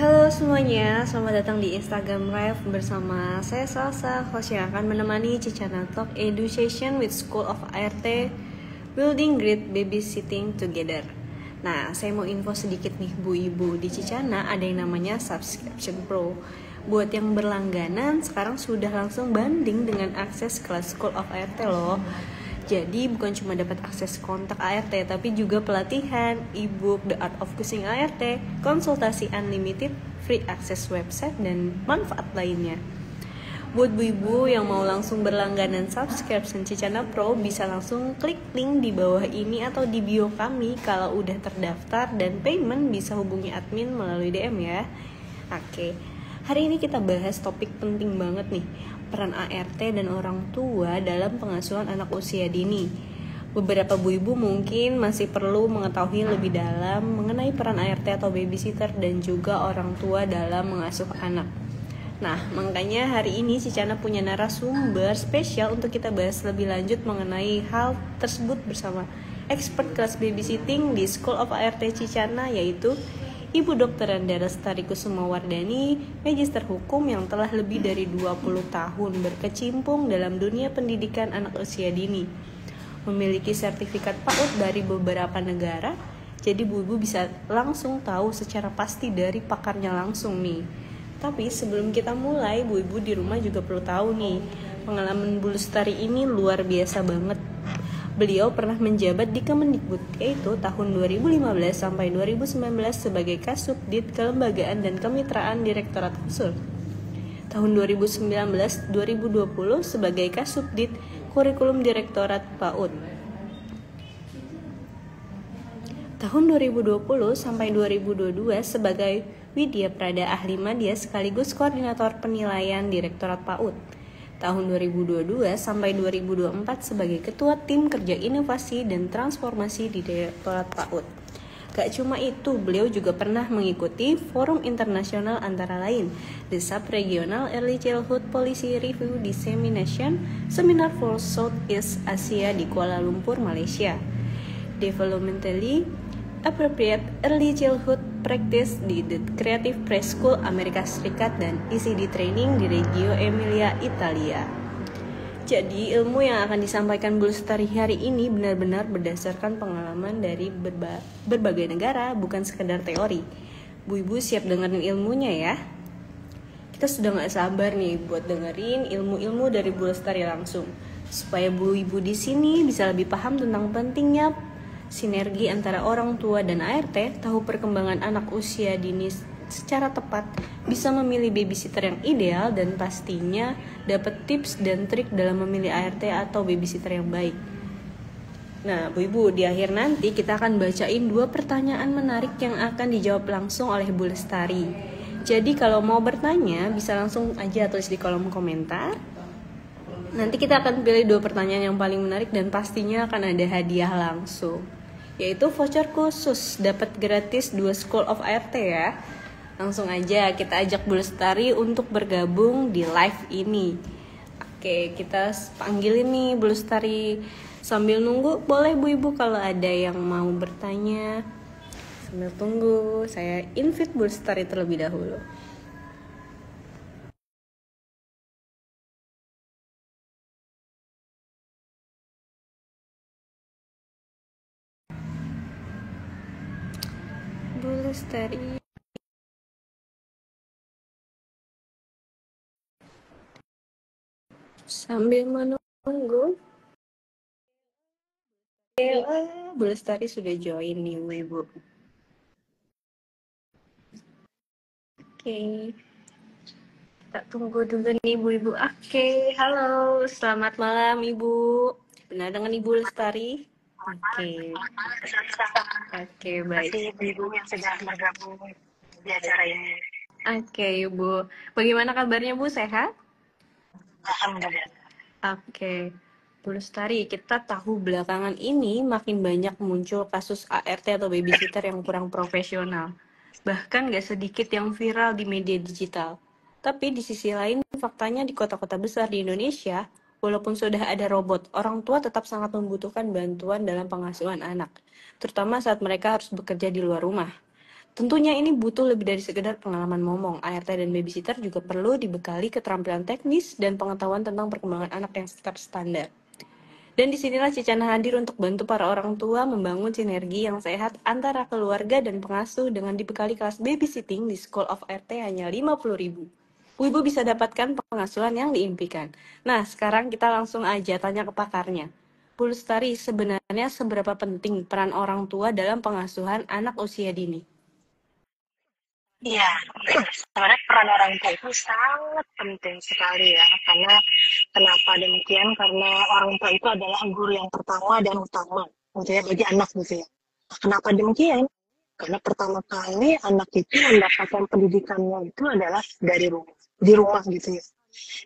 Halo semuanya, selamat datang di Instagram Live bersama saya Salsa, host yang akan menemani Cicana Talk Education with School of ART, Building Great Babysitting Together. Nah, saya mau info sedikit nih Bu Ibu, di Cicana ada yang namanya Subscription Pro. Buat yang berlangganan, sekarang sudah langsung banding dengan akses kelas School of ART loh. Jadi bukan cuma dapat akses kontak ART, tapi juga pelatihan, e-book, The Art of Kusing ART, konsultasi unlimited, free access website, dan manfaat lainnya. Buat bu-ibu yang mau langsung berlangganan subscription Cicana Pro, bisa langsung klik link di bawah ini atau di bio kami kalau udah terdaftar, dan payment bisa hubungi admin melalui DM ya. Oke, hari ini kita bahas topik penting banget nih, peran ART dan orang tua dalam pengasuhan anak usia dini. Beberapa bu-ibu mungkin masih perlu mengetahui lebih dalam mengenai peran ART atau babysitter dan juga orang tua dalam mengasuh anak. Nah, makanya hari ini Cicana punya narasumber spesial untuk kita bahas lebih lanjut mengenai hal tersebut bersama expert kelas babysitting di School of ART Cicana, yaitu Ibu Dr. Anda Lestari Kusumawardani, Magister Hukum yang telah lebih dari 20 tahun berkecimpung dalam dunia pendidikan anak usia dini. Memiliki sertifikat PAUD dari beberapa negara, jadi Bu-ibu bisa langsung tahu secara pasti dari pakarnya langsung nih. Tapi sebelum kita mulai, Bu-ibu di rumah juga perlu tahu nih, pengalaman Bu Lestari ini luar biasa banget. Beliau pernah menjabat di Kemendikbud, yaitu tahun 2015 sampai 2019 sebagai Kasubdit Kelembagaan dan Kemitraan Direktorat Khusus. Tahun 2019-2020 sebagai Kasubdit Kurikulum Direktorat PAUD. Tahun 2020 sampai 2022 sebagai Widya Prada Ahli Madya sekaligus Koordinator Penilaian Direktorat PAUD. Tahun 2022 sampai 2024 sebagai Ketua Tim Kerja Inovasi dan Transformasi di Direktorat PAUD. Gak cuma itu, beliau juga pernah mengikuti forum internasional antara lain The Sub-Regional Early Childhood Policy Review Dissemination Seminar for Southeast Asia di Kuala Lumpur, Malaysia, Developmentally Appropriate Early Childhood Practice di The Creative Preschool Amerika Serikat, dan ECD Training di Reggio Emilia, Italia. Jadi ilmu yang akan disampaikan Bu Lestari hari ini benar-benar berdasarkan pengalaman dari berbagai negara, bukan sekedar teori. Bu Ibu siap dengerin ilmunya ya. Kita sudah gak sabar nih buat dengerin ilmu-ilmu dari Bu Lestari langsung, supaya Bu Ibu di sini bisa lebih paham tentang pentingnya sinergi antara orang tua dan ART, tahu perkembangan anak usia dini secara tepat, bisa memilih babysitter yang ideal, dan pastinya dapat tips dan trik dalam memilih ART atau babysitter yang baik. Nah, Bu Ibu, di akhir nanti kita akan bacain 2 pertanyaan menarik yang akan dijawab langsung oleh Bu Lestari. Jadi kalau mau bertanya bisa langsung aja tulis di kolom komentar. Nanti kita akan pilih 2 pertanyaan yang paling menarik dan pastinya akan ada hadiah langsung, yaitu voucher khusus dapat gratis 2 School of ART ya. Langsung aja kita ajak Bu Lestari untuk bergabung di live ini. Oke, kita panggilin nih Bu Lestari. Sambil nunggu, boleh Bu Ibu kalau ada yang mau bertanya. Sambil tunggu, saya invite Bu Lestari terlebih dahulu. Bu Lestari. Sambil menunggu, Bu Lestari sudah join nih Bu Ibu. Oke, kita tunggu dulu nih Bu Ibu. Oke, halo, selamat malam Ibu. Benar dengan Ibu Lestari? Oke, baik. Terima kasih Ibu yang sudah bergabung di acara ini. Oke Ibu, bagaimana kabarnya Bu, sehat? Alhamdulillah. Oke, Bu Lestari, kita tahu belakangan ini makin banyak muncul kasus ART atau babysitter yang kurang profesional. Bahkan gak sedikit yang viral di media digital. Tapi di sisi lain, faktanya di kota-kota besar di Indonesia, walaupun sudah ada robot, orang tua tetap sangat membutuhkan bantuan dalam pengasuhan anak, terutama saat mereka harus bekerja di luar rumah. Tentunya ini butuh lebih dari sekedar pengalaman ngomong. ART dan babysitter juga perlu dibekali keterampilan teknis dan pengetahuan tentang perkembangan anak yang terstandar. Dan disinilah Cicana hadir untuk bantu para orang tua membangun sinergi yang sehat antara keluarga dan pengasuh dengan dibekali kelas babysitting di School of RT hanya 50.000. Ibu bisa dapatkan pengasuhan yang diimpikan. Nah, sekarang kita langsung aja tanya ke pakarnya. Bu Lestari, sebenarnya seberapa penting peran orang tua dalam pengasuhan anak usia dini? Iya, sebenarnya peran orang tua itu sangat penting sekali ya. Karena kenapa demikian? Karena orang tua itu adalah guru yang pertama dan utama, gitu ya, bagi anak gitu ya. Nah, kenapa demikian? Karena pertama kali anak itu mendapatkan pendidikannya itu adalah dari rumah, di rumah gitu ya.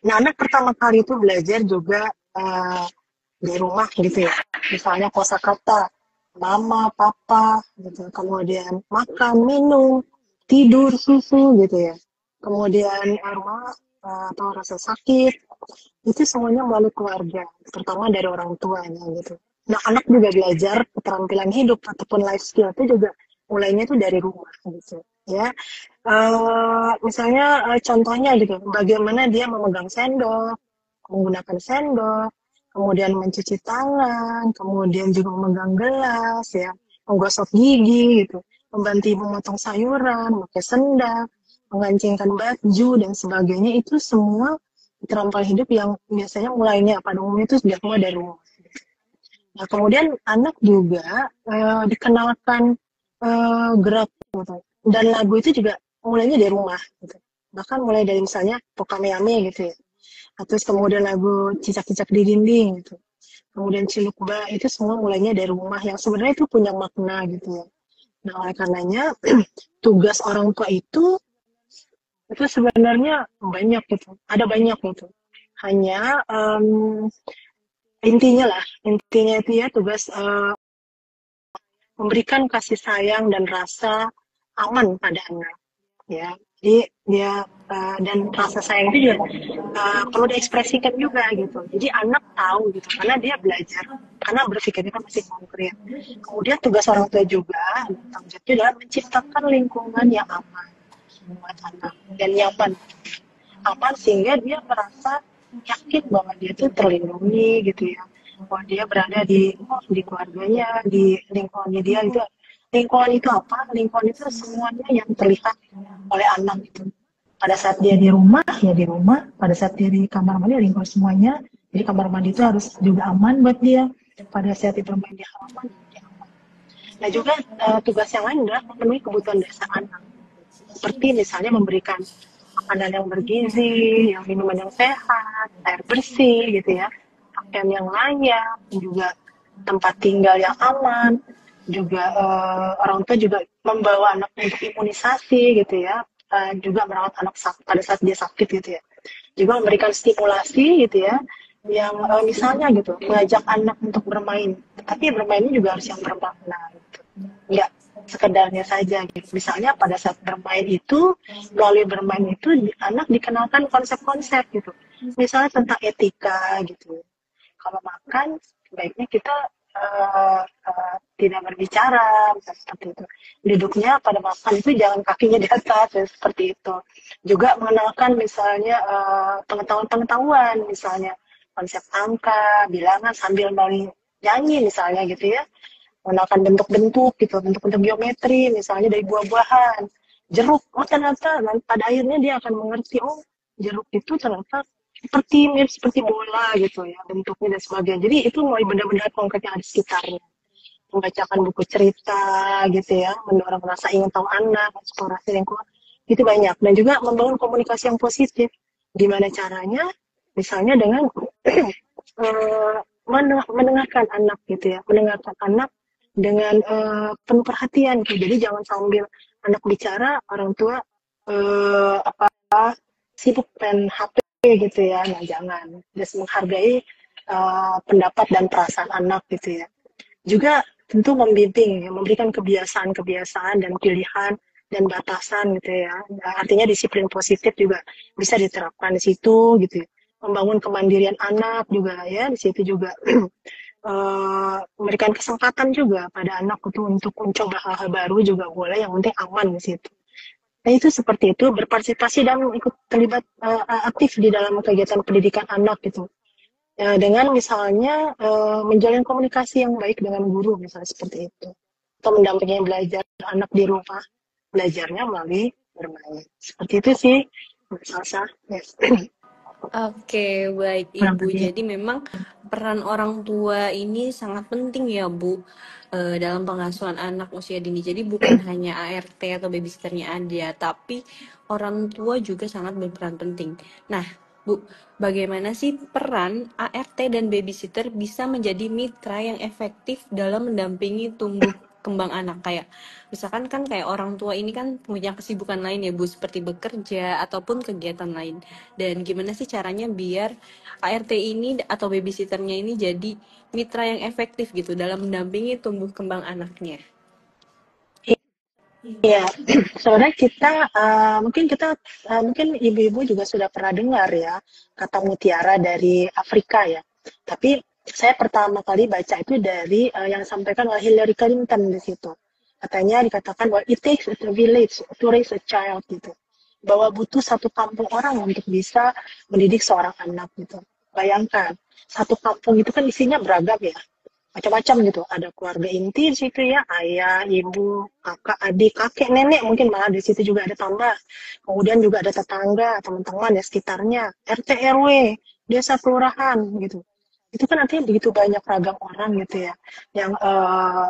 Nah, anak pertama kali itu belajar juga di rumah gitu ya. Misalnya kosakata, mama, papa, gitu. Kemudian makan, minum, tidur, susu gitu ya. Kemudian rumah atau rasa sakit, itu semuanya melalui keluarga, terutama dari orang tuanya gitu. Nah, anak juga belajar keterampilan hidup ataupun life skill itu juga mulainya itu dari rumah gitu ya. Misalnya contohnya gitu, bagaimana dia memegang sendok, menggunakan sendok, kemudian mencuci tangan, kemudian juga memegang gelas ya, menggosok gigi gitu, membantu ibu memotong sayuran, pakai sendal, mengancingkan baju dan sebagainya, itu semua keterampilan hidup yang biasanya mulainya pada umumnya itu sudah mulai dari rumah. Nah, kemudian anak juga dikenalkan gerak gitu. Dan lagu itu juga mulainya dari rumah gitu. Bahkan mulai dari misalnya Pokameame gitu ya. Terus kemudian lagu Cicak-cicak di dinding gitu. Kemudian Cilukba, itu semua mulainya dari rumah yang sebenarnya itu punya makna gitu ya. Nah, oleh karenanya tugas orang tua itu sebenarnya banyak gitu. Ada banyak gitu. Hanya intinya itu ya tugas memberikan kasih sayang dan rasa aman pada anak ya. Jadi dia dan rasa sayang itu juga perlu diekspresikan juga gitu. Jadi anak tahu gitu karena dia belajar, karena berpikirnya kan masih konkret. Kemudian tugas orang tua juga tanggung jawabnya adalah menciptakan lingkungan yang aman buat anak dan nyaman, aman sehingga dia merasa yakin bahwa dia itu terlindungi gitu ya, bahwa dia berada di keluarganya, di lingkungannya dia itu. Lingkungan itu apa? Lingkungan itu semuanya yang terlihat oleh anak itu. Pada saat dia di rumah, ya di rumah. Pada saat dia di kamar mandi, ya lingkungan semuanya. Jadi kamar mandi itu harus juga aman buat dia. Pada saat dia bermain di halaman, dia aman. Nah juga tugas yang lain adalah memenuhi kebutuhan dasar anak. Seperti misalnya memberikan makanan yang bergizi, yang minuman yang sehat, air bersih gitu ya, pakaian yang layak, juga tempat tinggal yang aman, juga orang tua juga membawa anak untuk imunisasi gitu ya, juga merawat anak pada saat dia sakit gitu ya, juga memberikan stimulasi gitu ya, yang misalnya gitu mengajak anak untuk bermain, tapi bermainnya juga harus yang bermakna gitu, nggak sekedarnya saja gitu. Misalnya pada saat bermain itu, melalui bermain itu anak dikenalkan konsep-konsep gitu, misalnya tentang etika gitu. Kalau makan baiknya kita tidak berbicara seperti itu, duduknya pada makan itu jangan kakinya di atas ya, seperti itu. Juga mengenalkan misalnya pengetahuan-pengetahuan, misalnya konsep angka, bilangan sambil nyanyi misalnya gitu ya, mengenalkan bentuk-bentuk gitu, bentuk-bentuk geometri misalnya dari buah-buahan, jeruk, oh ternyata pada akhirnya dia akan mengerti, oh jeruk itu ternyata seperti mirip seperti bola gitu ya bentuknya dan sebagainya. Jadi itu mulai benda-benda konkret yang ada di sekitarnya. Membacakan buku cerita gitu ya, mendorong rasa ingin tahu anak, eksplorasi lingkungan, itu banyak. Dan juga membangun komunikasi yang positif. Gimana caranya? Misalnya dengan mendengarkan anak gitu ya, mendengarkan anak dengan penuh perhatian gitu. Jadi jangan sambil anak bicara orang tua apa sibuk main HP gitu ya. Nah jangan, just menghargai pendapat dan perasaan anak gitu ya. Juga tentu membimbing, ya, memberikan kebiasaan-kebiasaan dan pilihan dan batasan gitu ya. Nah, artinya disiplin positif juga bisa diterapkan di situ gitu ya. Membangun kemandirian anak juga ya, di situ juga memberikan kesempatan juga pada anak itu untuk mencoba hal-hal baru juga boleh, yang penting aman di situ. Nah itu seperti itu, berpartisipasi dan ikut terlibat aktif di dalam kegiatan pendidikan anak gitu. Ya, dengan misalnya menjalin komunikasi yang baik dengan guru misalnya seperti itu. Atau mendampingi belajar anak di rumah, belajarnya melalui bermain. Seperti itu sih, Salsa. Yes. Oke, baik Kurang Ibu. lebih. Jadi memang peran orang tua ini sangat penting ya, Bu, dalam pengasuhan anak usia dini. Jadi bukan hanya ART atau babysitternya ada, tapi orang tua juga sangat berperan penting. Nah, Bu, bagaimana sih peran ART dan babysitter bisa menjadi mitra yang efektif dalam mendampingi tumbuh kembang anak? Kayak misalkan kan kayak orang tua ini kan punya kesibukan lain ya, Bu, seperti bekerja ataupun kegiatan lain. Dan gimana sih caranya biar ART ini atau babysitternya ini jadi mitra yang efektif gitu dalam mendampingi tumbuh kembang anaknya? Iya, sebenarnya kita mungkin ibu-ibu juga sudah pernah dengar ya kata mutiara dari Afrika ya. Tapi saya pertama kali baca itu dari yang disampaikan oleh Hillary Clinton di situ. Katanya dikatakan bahwa it takes a village to raise a child gitu. Bahwa butuh satu kampung orang untuk bisa mendidik seorang anak gitu. Bayangkan, satu kampung itu kan isinya beragam ya, macam-macam gitu. Ada keluarga inti di situ ya, ayah, ibu, kakak, adik, kakek, nenek, mungkin malah di situ juga ada tambah. Kemudian juga ada tetangga, teman-teman ya sekitarnya, RT RW, desa kelurahan gitu. Itu kan artinya begitu banyak ragam orang gitu ya, yang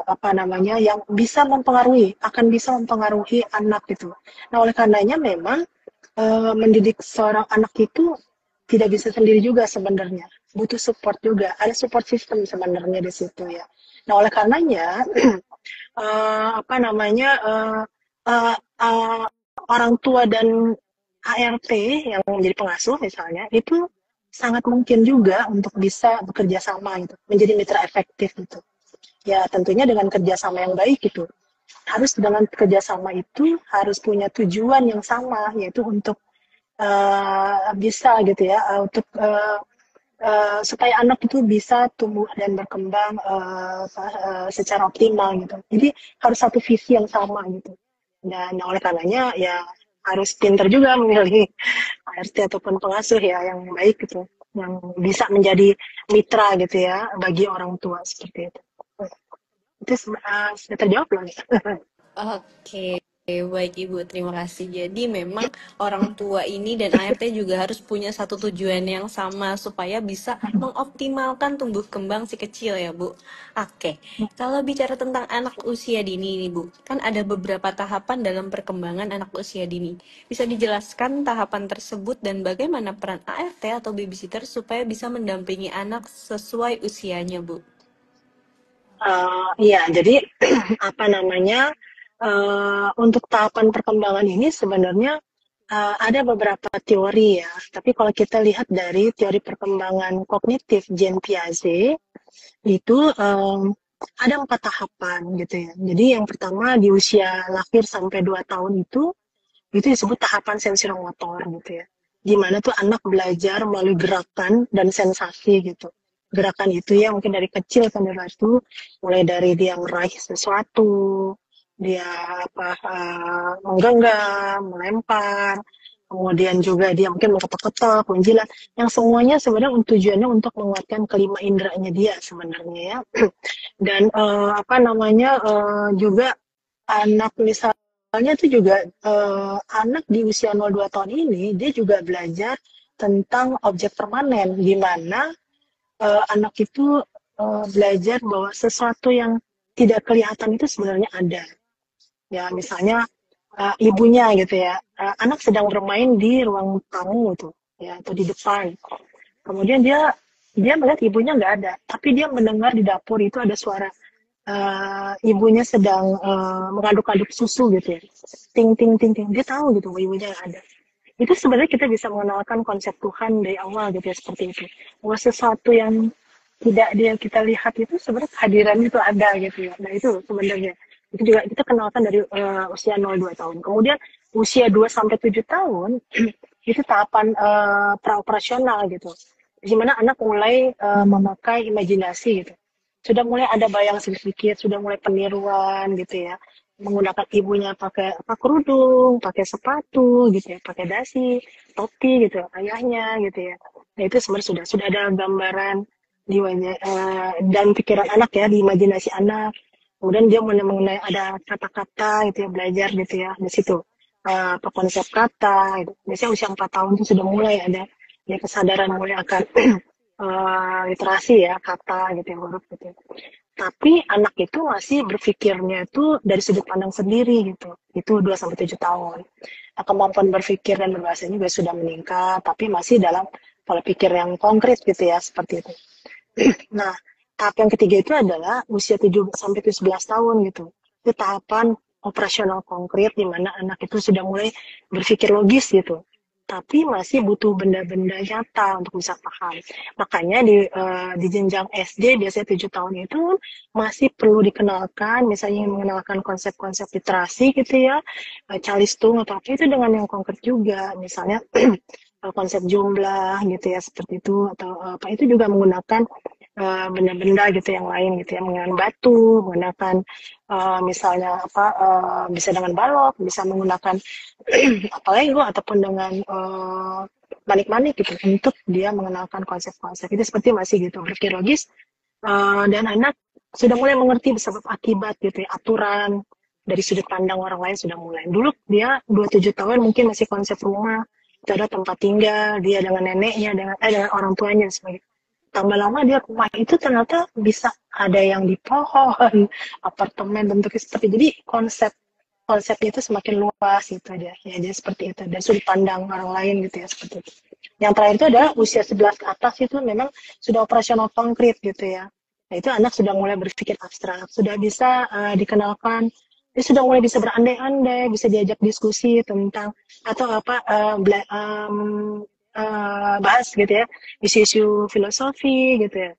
apa namanya, yang bisa mempengaruhi, akan bisa mempengaruhi anak gitu. Nah, oleh karenanya memang mendidik seorang anak itu tidak bisa sendiri juga sebenarnya, butuh support juga, ada support system sebenarnya di situ ya. Nah oleh karenanya apa namanya orang tua dan ART yang menjadi pengasuh misalnya itu sangat mungkin juga untuk bisa bekerja sama gitu, menjadi mitra efektif gitu. Ya tentunya dengan kerjasama yang baik gitu. Harus dengan kerjasama itu harus punya tujuan yang sama, yaitu untuk bisa gitu ya, untuk supaya anak itu bisa tumbuh dan berkembang secara optimal gitu. Jadi harus satu visi yang sama gitu. Dan oleh karenanya ya harus pintar juga memilih ART ataupun pengasuh ya yang baik gitu, yang bisa menjadi mitra gitu ya bagi orang tua seperti itu. Itu sudah terjawab belum ya? Oke, baik Ibu, terima kasih. Jadi memang orang tua ini dan ART juga harus punya satu tujuan yang sama supaya bisa mengoptimalkan tumbuh kembang si kecil ya Bu. Oke, kalau bicara tentang anak usia dini nih Bu, kan ada beberapa tahapan dalam perkembangan anak usia dini. Bisa dijelaskan tahapan tersebut dan bagaimana peran ART atau babysitter supaya bisa mendampingi anak sesuai usianya Bu? Iya, jadi apa namanya, untuk tahapan perkembangan ini sebenarnya ada beberapa teori ya, tapi kalau kita lihat dari teori perkembangan kognitif Jean Piaget, itu ada 4 tahapan gitu ya. Jadi yang pertama di usia lahir sampai 2 tahun itu disebut tahapan sensorimotor gitu ya. Di mana tuh anak belajar melalui gerakan dan sensasi gitu. Gerakan itu ya mungkin dari kecil kan itu mulai dari dia meraih sesuatu, dia menggenggam, melempar, kemudian juga dia mungkin mengetok-ketok, menjilat, yang semuanya sebenarnya tujuannya untuk menguatkan kelima inderanya dia sebenarnya ya. Dan apa namanya juga anak misalnya itu juga anak di usia 0,2 tahun ini dia juga belajar tentang objek permanen, di mana anak itu belajar bahwa sesuatu yang tidak kelihatan itu sebenarnya ada. Ya misalnya ibunya gitu ya, anak sedang bermain di ruang tamu itu ya atau di depan. Kemudian dia melihat ibunya nggak ada, tapi dia mendengar di dapur itu ada suara ibunya sedang mengaduk-aduk susu gitu ya, ting ting ting ting. Dia tahu gitu bahwa ibunya nggak ada. Itu sebenarnya kita bisa mengenalkan konsep Tuhan dari awal gitu ya, seperti itu. Bahwa sesuatu yang tidak dia kita lihat itu sebenarnya kehadiran itu ada gitu ya. Nah itu sebenarnya itu juga kita kenalkan dari usia 0,2 tahun. Kemudian usia 2 sampai 7 tahun itu tahapan praoperasional gitu. Di mana anak mulai memakai imajinasi gitu. sudah mulai ada bayang sedikit, sudah mulai peniruan gitu ya, menggunakan ibunya pakai apa kerudung, pakai sepatu gitu ya, pakai dasi, topi gitu, ayahnya gitu ya. Nah itu sebenarnya sudah ada gambaran di wajah dan pikiran anak ya, di imajinasi anak. Kemudian dia mulai mengenai ada kata-kata gitu ya, belajar gitu ya di situ. Apa konsep kata gitu. Biasanya usia 4 tahun itu sudah mulai ada ya kesadaran mulai akan literasi ya, kata gitu ya, huruf gitu ya. Tapi anak itu masih berpikirnya itu dari sudut pandang sendiri gitu. Itu 2 sampai 7 tahun. Nah, kemampuan berpikir dan berbahasa juga sudah meningkat, tapi masih dalam pola pikir yang konkret gitu ya, seperti itu. Nah, tahap yang ketiga itu adalah usia 7 sampai 11 tahun gitu. Itu tahapan operasional konkret di mana anak itu sudah mulai berpikir logis gitu. Tapi masih butuh benda-benda nyata untuk bisa paham. Makanya di jenjang SD biasanya 7 tahun itu masih perlu dikenalkan, misalnya mengenalkan konsep-konsep literasi gitu ya, calistung atau apa itu dengan yang konkret juga. Misalnya konsep jumlah gitu ya seperti itu atau apa itu juga menggunakan benda-benda gitu yang lain gitu ya, menggunakan batu, menggunakan misalnya apa bisa dengan balok, bisa menggunakan apa Lego ataupun dengan manik-manik gitu untuk dia mengenalkan konsep-konsep itu seperti masih gitu berpikir logis dan anak sudah mulai mengerti sebab akibat gitu ya, aturan dari sudut pandang orang lain sudah mulai. Dulu dia 27 tahun mungkin masih konsep rumah, itu ada tempat tinggal, dia dengan neneknya, dengan orang tuanya sebagai tambah lama dia rumah itu ternyata bisa ada yang di pohon, apartemen bentuknya seperti jadi konsepnya itu semakin luas gitu aja ya jadi seperti itu dan sudut pandang orang lain gitu ya seperti itu. Yang terakhir itu adalah usia 11 ke atas itu memang sudah operasional konkret gitu ya. Nah itu anak sudah mulai berpikir abstrak, sudah bisa dikenalkan, dia sudah mulai bisa berandai-andai, bisa diajak diskusi tentang atau apa bahas gitu ya isu-isu filosofi gitu ya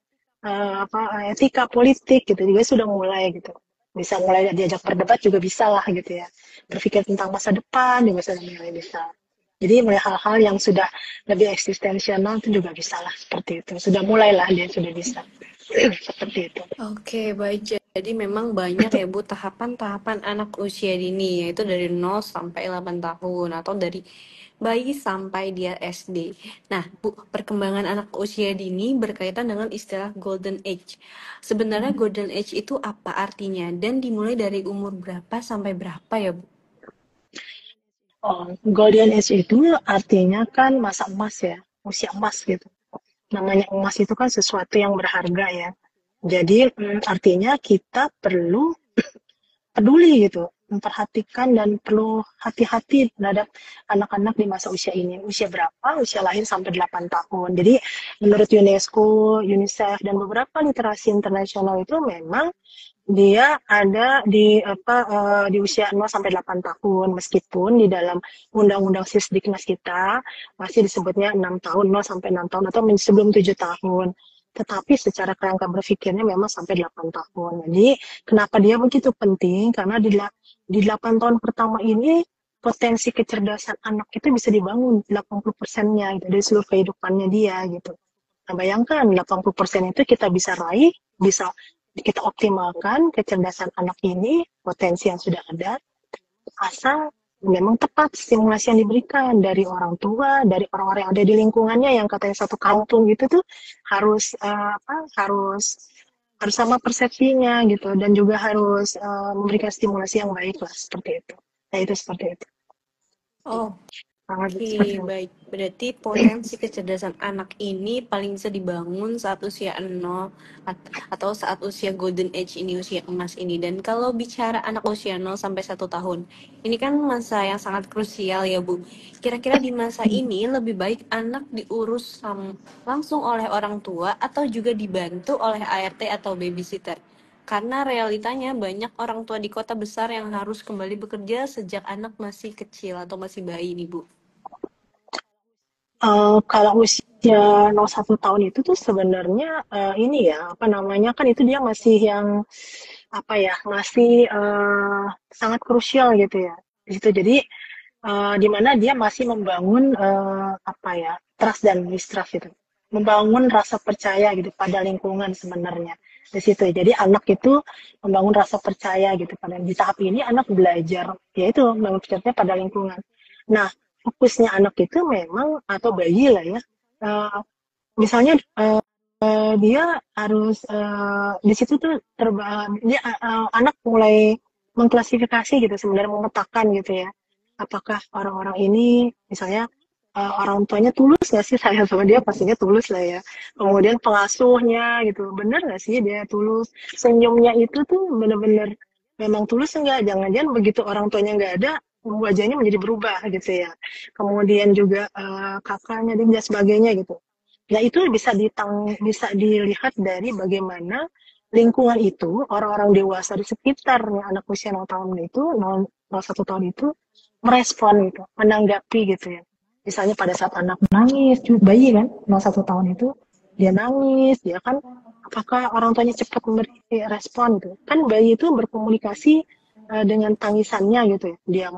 apa etika politik gitu juga sudah mulai gitu bisa mulai diajak berdebat juga bisa lah gitu ya berpikir tentang masa depan juga sudah mulai bisa jadi mulai hal-hal yang sudah lebih eksistensional itu juga bisa lah seperti itu sudah mulailah dia sudah bisa seperti itu. Oke, baik. Jadi memang banyak ya Bu tahapan-tahapan anak usia dini, yaitu dari 0 sampai 8 tahun atau dari bayi sampai dia SD. Nah, Bu, perkembangan anak usia dini berkaitan dengan istilah golden age. Sebenarnya golden age itu apa artinya dan dimulai dari umur berapa sampai berapa ya, Bu? Oh, golden age itu artinya kan masa emas ya usia emas gitu namanya emas itu kan sesuatu yang berharga ya jadi artinya kita perlu peduli gitu, memperhatikan dan perlu hati-hati terhadap anak-anak di masa usia ini. Usia berapa? Usia lahir sampai 8 tahun. Jadi menurut UNESCO, UNICEF dan beberapa literasi internasional itu memang dia ada di apa di usia 0 sampai 8 tahun meskipun di dalam undang-undang Sisdiknas kita masih disebutnya 6 tahun 0 sampai 6 tahun atau sebelum 7 tahun. Tetapi secara kerangka berpikirnya memang sampai 8 tahun. Jadi kenapa dia begitu penting? Karena di 8 tahun pertama ini potensi kecerdasan anak itu bisa dibangun 80%-nya gitu, dari seluruh kehidupannya dia gitu. Nah, bayangkan 80% itu kita bisa raih, bisa kita optimalkan kecerdasan anak ini, potensi yang sudah ada, asal memang tepat stimulasi yang diberikan dari orang tua, dari orang-orang yang ada di lingkungannya yang katanya satu kampung gitu tuh harus harus sama persepsinya gitu dan juga harus memberikan stimulasi yang baik lah seperti itu. Nah itu seperti itu. Oh, Sangat seperti Oke, itu. baik. Berarti potensi kecerdasan anak ini paling bisa dibangun saat usia 0 atau saat usia golden age ini, usia emas ini. Dan kalau bicara anak usia 0 sampai 1 tahun, ini kan masa yang sangat krusial ya, Bu. Kira-kira di masa ini lebih baik anak diurus langsung oleh orang tua atau juga dibantu oleh ART atau babysitter? Karena realitanya banyak orang tua di kota besar yang harus kembali bekerja sejak anak masih kecil atau masih bayi nih, Bu. Kalau usia 01 tahun itu tuh sebenarnya ini ya apa namanya kan itu dia masih yang apa ya masih sangat krusial gitu ya di situ jadi di mana dia masih membangun apa ya trust dan mistrust gitu membangun rasa percaya gitu pada lingkungan sebenarnya di situ. Jadi anak itu membangun rasa percaya gitu. Pada di tahap ini anak belajar, yaitu membangun percaya pada lingkungan. Nah, fokusnya anak itu memang atau bayi lah ya. Misalnya dia harus di situ tuh dia anak mulai mengklasifikasi gitu sebenarnya memetakan gitu ya. Apakah orang-orang ini misalnya orang tuanya tulus nggak sih sayang sama dia pastinya tulus lah ya. Kemudian pengasuhnya gitu bener nggak sih dia tulus senyumnya itu tuh bener-bener memang tulus enggak jangan-jangan begitu orang tuanya nggak ada wajahnya menjadi berubah gitu ya. Kemudian juga kakaknya dan sebagainya gitu. Nah, itu bisa dilihat dari bagaimana lingkungan itu, orang-orang dewasa di sekitarnya anak usia 0 tahun itu, 1 tahun itu, merespon gitu, menanggapi gitu ya. Misalnya pada saat anak nangis, bayi kan, 1 tahun itu, dia nangis, dia kan, apakah orang tuanya cepat memberi respon gitu. Kan bayi itu berkomunikasi dengan tangisannya gitu ya.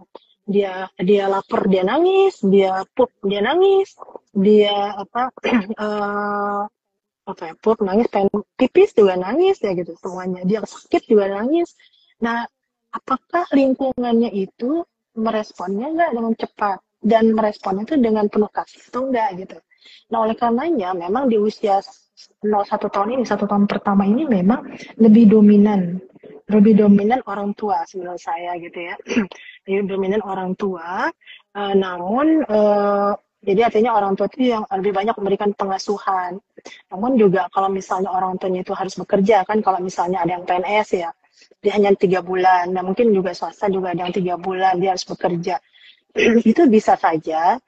Dia dia lapar dia nangis, dia pup dia nangis, dia apa ya pup nangis pengen pipis juga nangis ya gitu semuanya dia sakit juga nangis. Nah, apakah lingkungannya itu meresponnya nggak dengan cepat dan meresponnya itu dengan penuh kasih atau enggak gitu. Nah, oleh karenanya memang di usia 1 tahun ini 1 tahun pertama ini memang lebih dominan orang tua menurut saya gitu ya. Lebih dominan orang tua, namun jadi artinya orang tua itu yang lebih banyak memberikan pengasuhan. Namun juga kalau misalnya orang tuanya itu harus bekerja kan, kalau misalnya ada yang PNS ya, dia hanya 3 bulan. Nah mungkin juga swasta juga ada yang 3 bulan dia harus bekerja. Itu bisa saja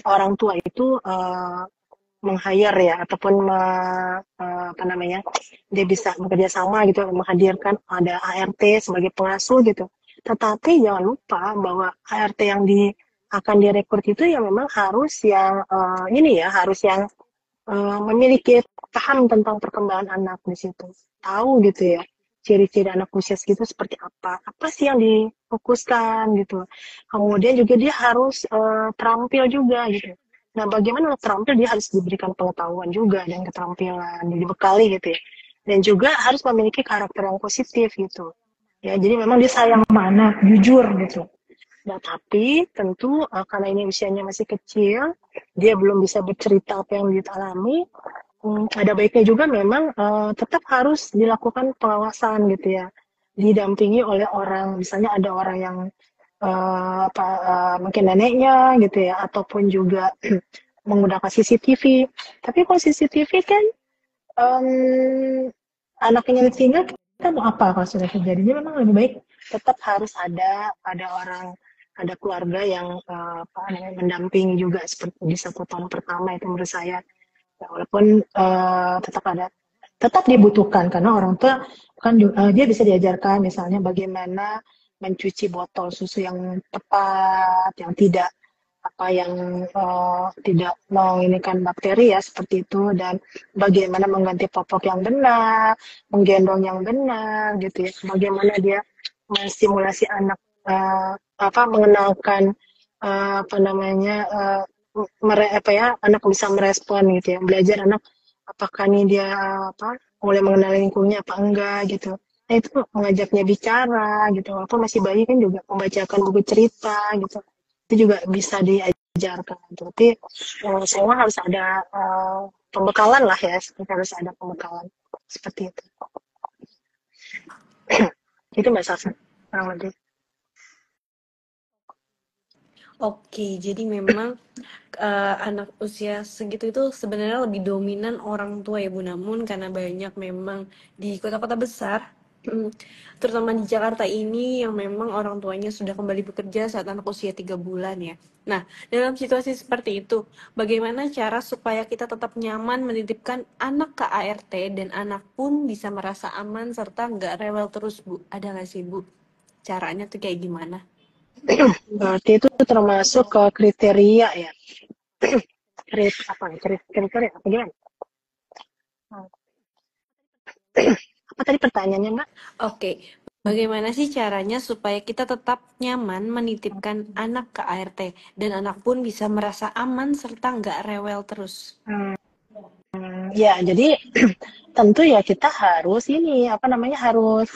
orang tua itu meng-hire ya ataupun apa namanya dia bisa bekerja sama gitu menghadirkan ada ART sebagai pengasuh gitu. Tetapi jangan lupa bahwa ART yang akan direkrut itu ya memang harus yang ini ya harus yang memiliki paham tentang perkembangan anak di situ. Tahu gitu ya ciri-ciri anak usia segitu seperti apa sih yang difokuskan gitu. Kemudian juga dia harus terampil juga gitu. Nah, bagaimana terampil dia harus diberikan pengetahuan juga dan keterampilan, dibekali gitu ya. Dan juga harus memiliki karakter yang positif gitu. Ya, jadi memang dia sayang sama anak, jujur gitu. Nah, tapi tentu karena ini usianya masih kecil, dia belum bisa bercerita apa yang dia alami, ada baiknya juga memang tetap harus dilakukan pengawasan gitu ya. Didampingi oleh orang, misalnya ada orang yang mungkin neneknya gitu ya, ataupun juga menggunakan CCTV. Tapi kalau CCTV kan anaknya tinggal kita mau apa kalau sudah terjadi? Jadi memang lebih baik tetap harus ada orang ada keluarga yang mendampingi juga seperti di 1 tahun pertama itu menurut saya ya, walaupun tetap dibutuhkan karena orang tua kan dia bisa diajarkan misalnya bagaimana mencuci botol susu yang tepat yang tidak tidak menginginkan bakteri ya seperti itu dan bagaimana mengganti popok yang benar, menggendong yang benar gitu ya. Bagaimana dia menstimulasi anak mengenalkan apa namanya anak bisa merespon gitu ya. Belajar anak apakah nih dia mulai mengenal lingkungannya apa enggak gitu. Nah, itu mengajaknya bicara gitu. Walaupun masih bayi kan juga membacakan buku cerita gitu itu juga bisa diajarkan. Tapi semua harus ada pembekalan lah ya, harus ada pembekalan seperti itu. Itu Mbak Sasa, kurang lebih. Oke, jadi memang anak usia segitu itu sebenarnya lebih dominan orang tua ya Bu. Namun karena banyak memang di kota-kota besar, terutama di Jakarta ini yang memang orang tuanya sudah kembali bekerja saat anak usia 3 bulan ya. Nah, dalam situasi seperti itu, bagaimana cara supaya kita tetap nyaman menitipkan anak ke ART dan anak pun bisa merasa aman serta nggak rewel terus Bu? Ada nggak sih Bu? Caranya tuh kayak gimana? Berarti itu termasuk ke kriteria ya. Kriteria apa gimana? Apa tadi pertanyaannya Mbak? Oke, bagaimana sih caranya supaya kita tetap nyaman menitipkan anak ke ART dan anak pun bisa merasa aman serta nggak rewel terus? Ya, jadi tentu ya kita harus ini apa namanya harus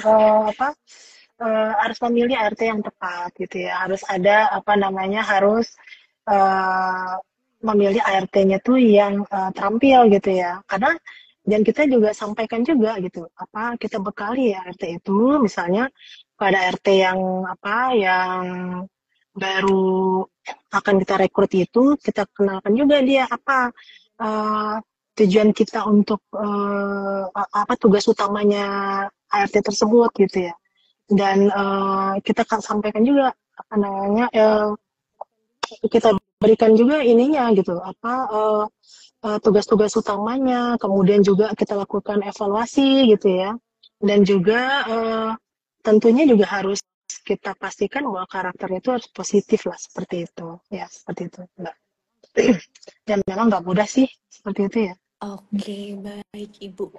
harus memilih ART yang tepat gitu ya. Harus ada apa namanya harus eh, memilih ART-nya tuh yang terampil gitu ya. Karena dan kita juga sampaikan juga gitu apa kita bekali ya ART itu misalnya pada ART yang apa yang baru akan kita rekrut itu kita kenalkan juga dia apa eh, tujuan kita untuk apa tugas utamanya ART tersebut gitu ya dan kita akan sampaikan juga apa namanya kita berikan juga ininya gitu apa tugas-tugas utamanya kemudian juga kita lakukan evaluasi gitu ya dan juga tentunya juga harus kita pastikan bahwa karakternya itu harus positif lah seperti itu ya seperti itu Mbak. Dan memang nggak mudah sih seperti itu ya. Oke, baik Ibu.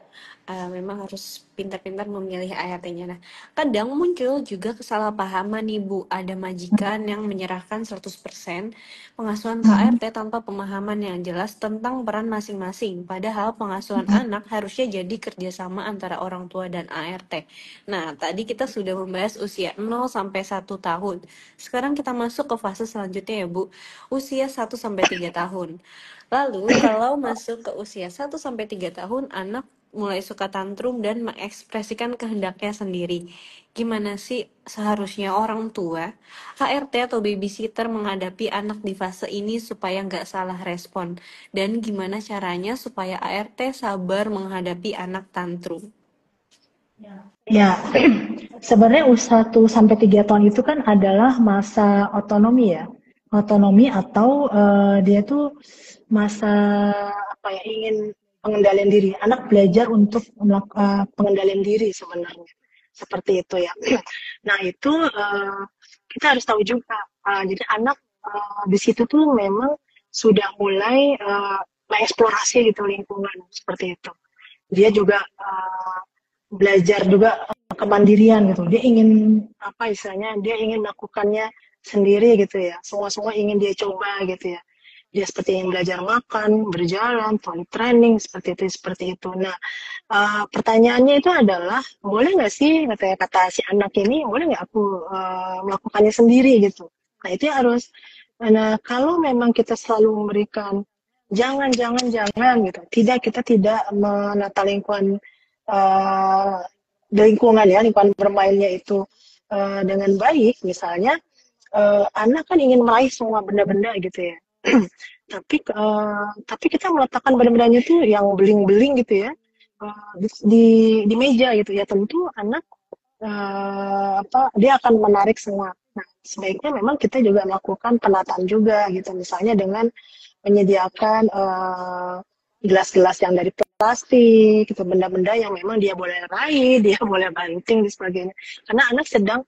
Memang harus pintar-pintar memilih ART-nya. Nah, kadang muncul juga kesalahpahaman nih Bu. Ada majikan yang menyerahkan 100% pengasuhan ke ART tanpa pemahaman yang jelas tentang peran masing-masing. Padahal pengasuhan anak harusnya jadi kerjasama antara orang tua dan ART. Nah, tadi kita sudah membahas usia 0 sampai 1 tahun. Sekarang kita masuk ke fase selanjutnya ya Bu. Usia 1 sampai 3 tahun. Lalu, kalau masuk ke usia 1 sampai 3 tahun, anak mulai suka tantrum dan mengekspresikan kehendaknya sendiri. Gimana sih seharusnya orang tua, HRT atau babysitter menghadapi anak di fase ini supaya nggak salah respon? Dan gimana caranya supaya ART sabar menghadapi anak tantrum? Ya, sebenarnya 1 sampai 3 tahun itu kan adalah masa otonomi ya. Otonomi atau dia tuh masa apa ya ingin pengendalian diri. Anak belajar untuk pengendalian diri sebenarnya. Seperti itu ya. Nah, itu kita harus tahu juga. Jadi anak di situ tuh memang sudah mulai mengeksplorasi gitu lingkungan seperti itu. Dia juga belajar juga kemandirian gitu. Dia ingin apa istilahnya? Dia ingin melakukannya sendiri gitu ya. Semua ingin dia coba gitu ya. Dia seperti ingin belajar makan, berjalan, toilet training seperti itu. Nah, pertanyaannya itu adalah boleh nggak sih kata si anak ini boleh nggak aku melakukannya sendiri gitu. Nah itu harus. Nah kalau memang kita selalu memberikan jangan gitu. Kita tidak menata uh, lingkungan ya lingkungan bermainnya itu dengan baik misalnya anak kan ingin meraih semua benda-benda gitu ya tapi kita meletakkan benda-bendanya tuh yang beling-beling gitu ya di meja gitu ya tentu anak dia akan menarik semua. Nah, sebaiknya memang kita juga melakukan penataan juga gitu misalnya dengan menyediakan gelas-gelas yang dari plastik, gitu, benda-benda yang memang dia boleh raih, dia boleh banting dan sebagainya. Karena anak sedang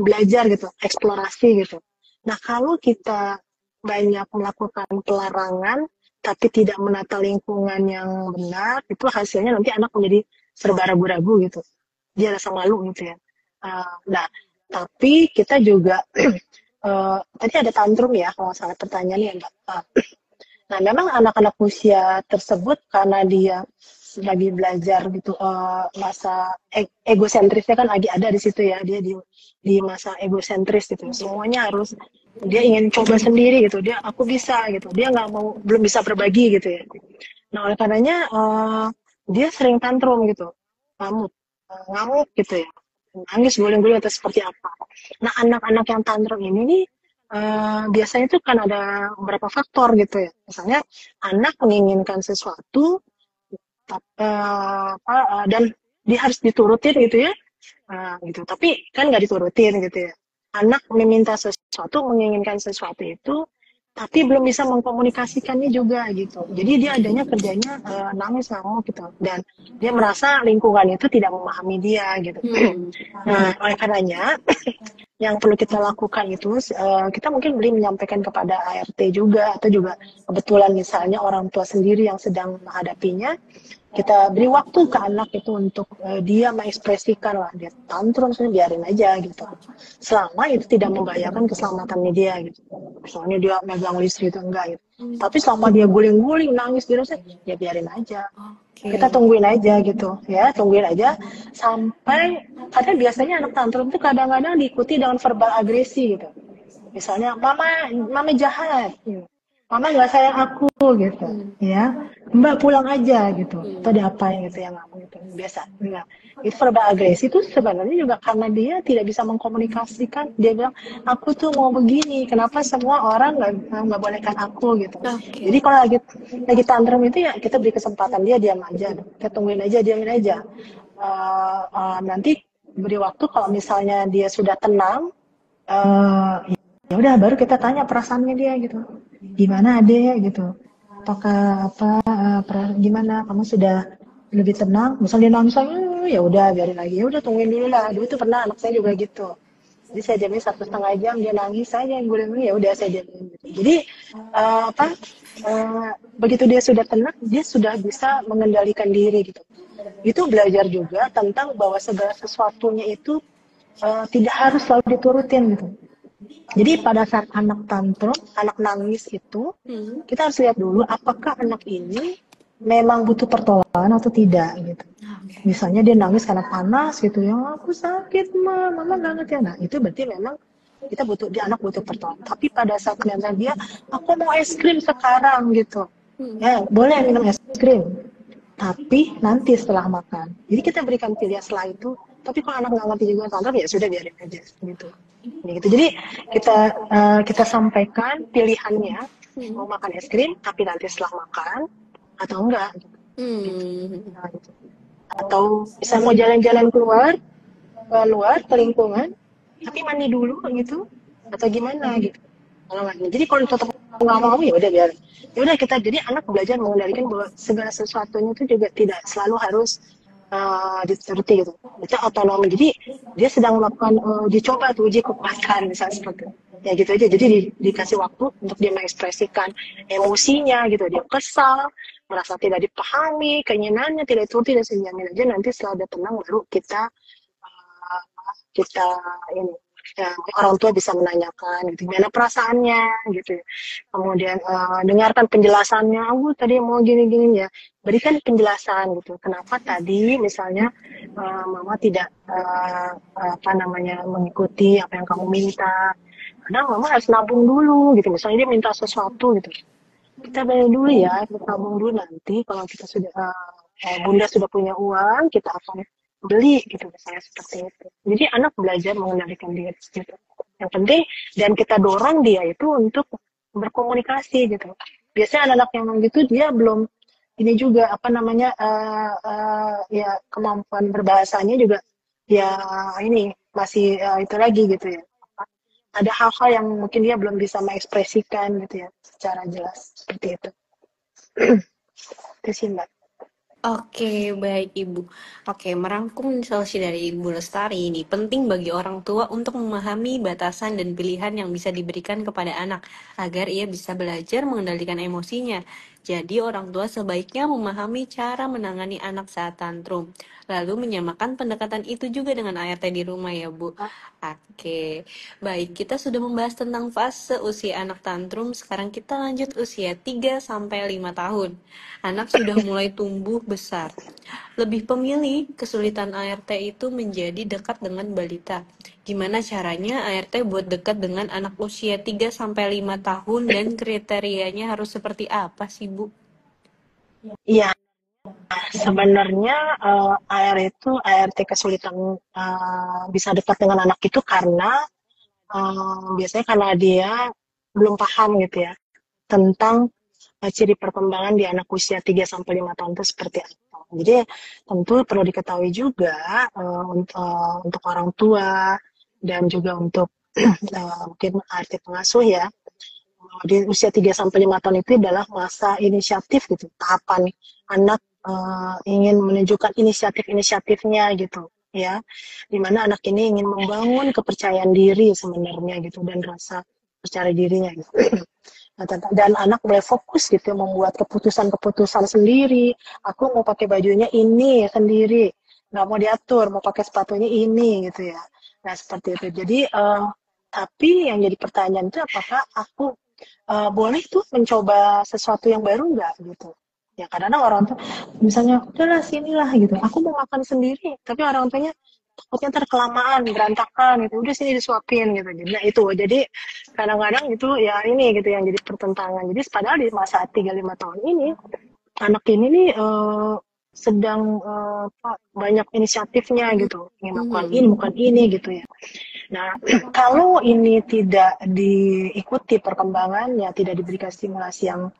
belajar gitu, eksplorasi gitu. Nah kalau kita banyak melakukan pelarangan tapi tidak menata lingkungan yang benar, itu hasilnya nanti anak menjadi serba ragu-ragu gitu. Dia rasa malu gitu ya. Nah tapi kita juga tadi ada tantrum ya kalau salah pertanyaannya Mbak. Nah, memang anak-anak usia tersebut karena dia lagi belajar gitu masa egosentrisnya kan lagi ada di situ ya dia di masa egosentris gitu semuanya harus dia ingin coba sendiri gitu dia aku bisa gitu dia nggak mau belum bisa berbagi gitu ya nah oleh karenanya dia sering tantrum gitu ngamuk ngamuk gitu ya nangis guling-guling atau seperti apa nah anak-anak yang tantrum ini nih biasanya itu kan ada beberapa faktor gitu ya. Misalnya anak menginginkan sesuatu dan dia harus diturutin gitu ya. Gitu. Tapi kan nggak diturutin gitu ya. Anak meminta sesuatu, menginginkan sesuatu itu, tapi belum bisa mengkomunikasikannya juga gitu. Jadi dia adanya kerjanya nangis ngamuk gitu. Dan dia merasa lingkungan itu tidak memahami dia gitu. Nah, oleh karenanya yang perlu kita lakukan itu kita mungkin boleh menyampaikan kepada ART juga, atau juga kebetulan misalnya orang tua sendiri yang sedang menghadapinya, kita beri waktu ke anak itu untuk dia mengekspresikan lah, dia tantrum sebenarnya biarin aja gitu, selama itu tidak membahayakan keselamatannya dia gitu. Misalnya dia megang listrik itu enggak gitu, tapi selama dia guling-guling nangis dirasa, ya biarin aja, kita tungguin aja gitu ya, tungguin aja sampai, karena biasanya anak tantrum itu kadang-kadang diikuti dengan verbal agresi gitu, misalnya mama jahat gitu. Mama nggak sayang aku gitu ya, mbak pulang aja gitu, atau diapain gitu yang ngomong gitu biasa enggak. Itu verbal agresi itu sebenarnya juga karena dia tidak bisa mengkomunikasikan, dia bilang aku tuh mau begini, kenapa semua orang nggak bolehkan aku gitu. Jadi kalau lagi tantrum itu ya kita beri kesempatan dia, diam aja, kita tungguin aja, diamin aja. Nanti beri waktu, kalau misalnya dia sudah tenang, ya udah baru kita tanya perasaannya dia gitu, gimana adek gitu, apakah gimana kamu sudah lebih tenang, misalnya dia nangis ya udah biarin lagi, ya udah tungguin dulu lah. Dulu itu pernah anak saya juga gitu, jadi saya jamin 1,5 jam dia nangis, saya yang guling, ya udah saya jamin gitu. Jadi begitu dia sudah tenang, dia sudah bisa mengendalikan diri gitu. Itu belajar juga tentang bahwa segala sesuatunya itu tidak harus selalu diturutin gitu. Jadi pada saat anak tantrum, anak nangis itu, kita harus lihat dulu apakah anak ini memang butuh pertolongan atau tidak gitu. Misalnya dia nangis karena panas gitu, ya aku sakit mama nggak ngerti ya. Nah itu berarti memang dia anak butuh pertolongan. Tapi pada saat dia, aku mau es krim sekarang gitu, ya boleh minum es krim, tapi nanti setelah makan. Jadi kita berikan pilihan setelah itu. Tapi kalau anak nggak ngerti juga tantrum, ya sudah biarin aja gitu. Gitu. Jadi kita sampaikan pilihannya, mau makan es krim tapi nanti setelah makan atau enggak gitu. Gitu. Atau bisa mau jalan-jalan keluar ke lingkungan tapi mandi dulu gitu, atau gimana gitu. Jadi kalau tetap nggak mau, ya udah biar, ya udah kita, jadi anak belajar mengendalikan bahwa segala sesuatunya itu juga tidak selalu harus dituruti gitu. Itu otonomi. Jadi dia sedang melakukan dicoba tuh uji kekuatan misalnya seperti itu. Ya gitu aja. Jadi dikasih waktu untuk dia mengekspresikan emosinya gitu. Dia kesal, merasa tidak dipahami, keinginannya tidak dituruti, dan sejamin aja. Nanti setelah dia tenang baru kita ini, ya, orang tua bisa menanyakan gitu, gimana perasaannya gitu. Kemudian dengarkan penjelasannya, aku tadi mau gini-gini ya, berikan penjelasan gitu, kenapa tadi misalnya mama tidak mengikuti apa yang kamu minta, kadang mama harus nabung dulu gitu, misalnya dia minta sesuatu gitu, kita bayar dulu ya, kita nabung dulu, nanti kalau kita sudah bunda sudah punya uang, kita akan beli gitu, misalnya seperti itu. Jadi anak belajar mengendalikan diri gitu. Yang penting, dan kita dorong dia itu untuk berkomunikasi gitu. Biasanya anak-anak yang gitu dia belum ini juga ya kemampuan berbahasanya juga ya ini masih itu lagi gitu ya. Ada hal-hal yang mungkin dia belum bisa mengekspresikan gitu ya secara jelas seperti itu. Itu sih Mbak. Oke, baik Ibu. Oke, merangkum solusi dari Ibu Lestari ini, penting bagi orang tua untuk memahami batasan dan pilihan yang bisa diberikan kepada anak, agar ia bisa belajar mengendalikan emosinya. Jadi orang tua sebaiknya memahami cara menangani anak saat tantrum, lalu menyamakan pendekatan itu juga dengan ART di rumah ya Bu. Oke, baik, kita sudah membahas tentang fase usia anak tantrum, sekarang kita lanjut usia 3-5 tahun. Anak sudah mulai tumbuh besar. Lebih pemilih kesulitan ART itu menjadi dekat dengan balita. Gimana caranya ART buat dekat dengan anak usia 3-5 tahun, dan kriterianya harus seperti apa sih Bu? Iya, sebenarnya ART kesulitan bisa dekat dengan anak itu karena biasanya karena dia belum paham gitu ya tentang ciri perkembangan di anak usia 3-5 tahun itu seperti apa. Jadi tentu perlu diketahui juga untuk orang tua dan juga untuk mungkin ART pengasuh ya, di usia 3-5 tahun itu adalah masa inisiatif gitu, tahapan anak ingin menunjukkan inisiatifnya gitu, ya, dimana anak ini ingin membangun kepercayaan diri sebenarnya gitu dan rasa percaya dirinya gitu. Nah, dan anak mulai fokus gitu ya, membuat keputusan-keputusan sendiri. Aku mau pakai bajunya ini sendiri, nggak mau diatur, mau pakai sepatunya ini gitu ya. Nah seperti itu. Jadi tapi yang jadi pertanyaan itu apakah aku boleh tuh mencoba sesuatu yang baru nggak gitu? Ya kadang-kadang orang tuh misalnya udahlah sinilah gitu. Aku mau makan sendiri, tapi orang tuanya takutnya ntar kelamaan, berantakan gitu. Udah sini disuapin gitu. Jadi nah itu. Jadi kadang-kadang itu ya ini gitu yang jadi pertentangan. Jadi padahal di masa 3-5 tahun ini anak ini nih sedang banyak inisiatifnya gitu, ingin melakukan ini gitu ya. Nah, kalau ini tidak diikuti perkembangannya, tidak diberikan stimulasi yang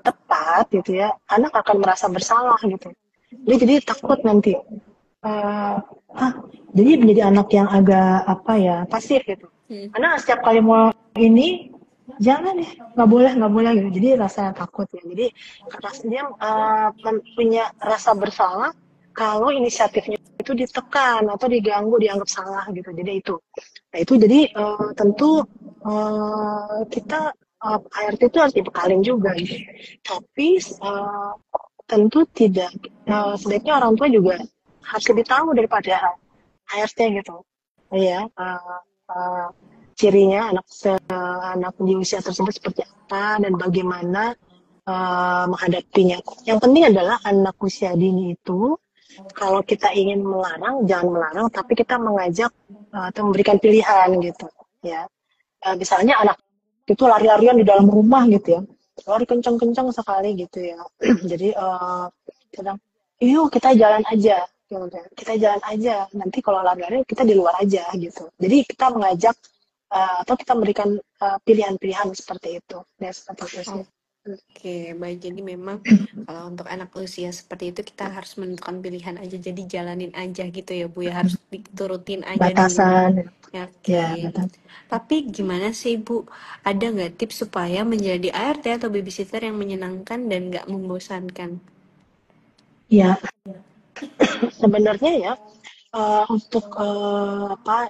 tepat gitu ya, anak akan merasa bersalah gitu. Dia jadi takut nanti. Jadi menjadi anak yang agak pasif gitu. Karena setiap kali mau ini jangan ya, nggak boleh gitu. Jadi rasa takut ya. Jadi dia punya rasa bersalah kalau inisiatifnya itu ditekan atau diganggu, dianggap salah gitu. Jadi itu. Nah itu jadi tentu kita ART itu harus dibekalin juga gitu. Tapi tentu tidak sebaiknya orang tua juga harus lebih tahu daripada ART gitu. Ya, cirinya anak di usia tersebut seperti apa dan bagaimana menghadapinya. Yang penting adalah anak usia dini itu kalau kita ingin melarang, jangan melarang, tapi kita mengajak atau memberikan pilihan gitu, ya. Misalnya anak itu lari-larian di dalam rumah gitu ya, lari kencang-kencang sekali gitu ya. Jadi kadang, yuk kita jalan aja, kita jalan aja. Nanti kalau lari-larian kita di luar aja gitu. Jadi kita mengajak atau kita memberikan pilihan-pilihan seperti itu, ya seperti itu sih. Oke, baik. Jadi memang kalau untuk anak usia seperti itu kita harus menentukan pilihan aja. Jadi jalanin aja gitu ya Bu ya. Harus diturutin aja batasan. dulu. Oke. Tapi gimana sih Bu? Ada nggak tips supaya menjadi ART atau babysitter yang menyenangkan dan nggak membosankan? Ya, sebenarnya ya untuk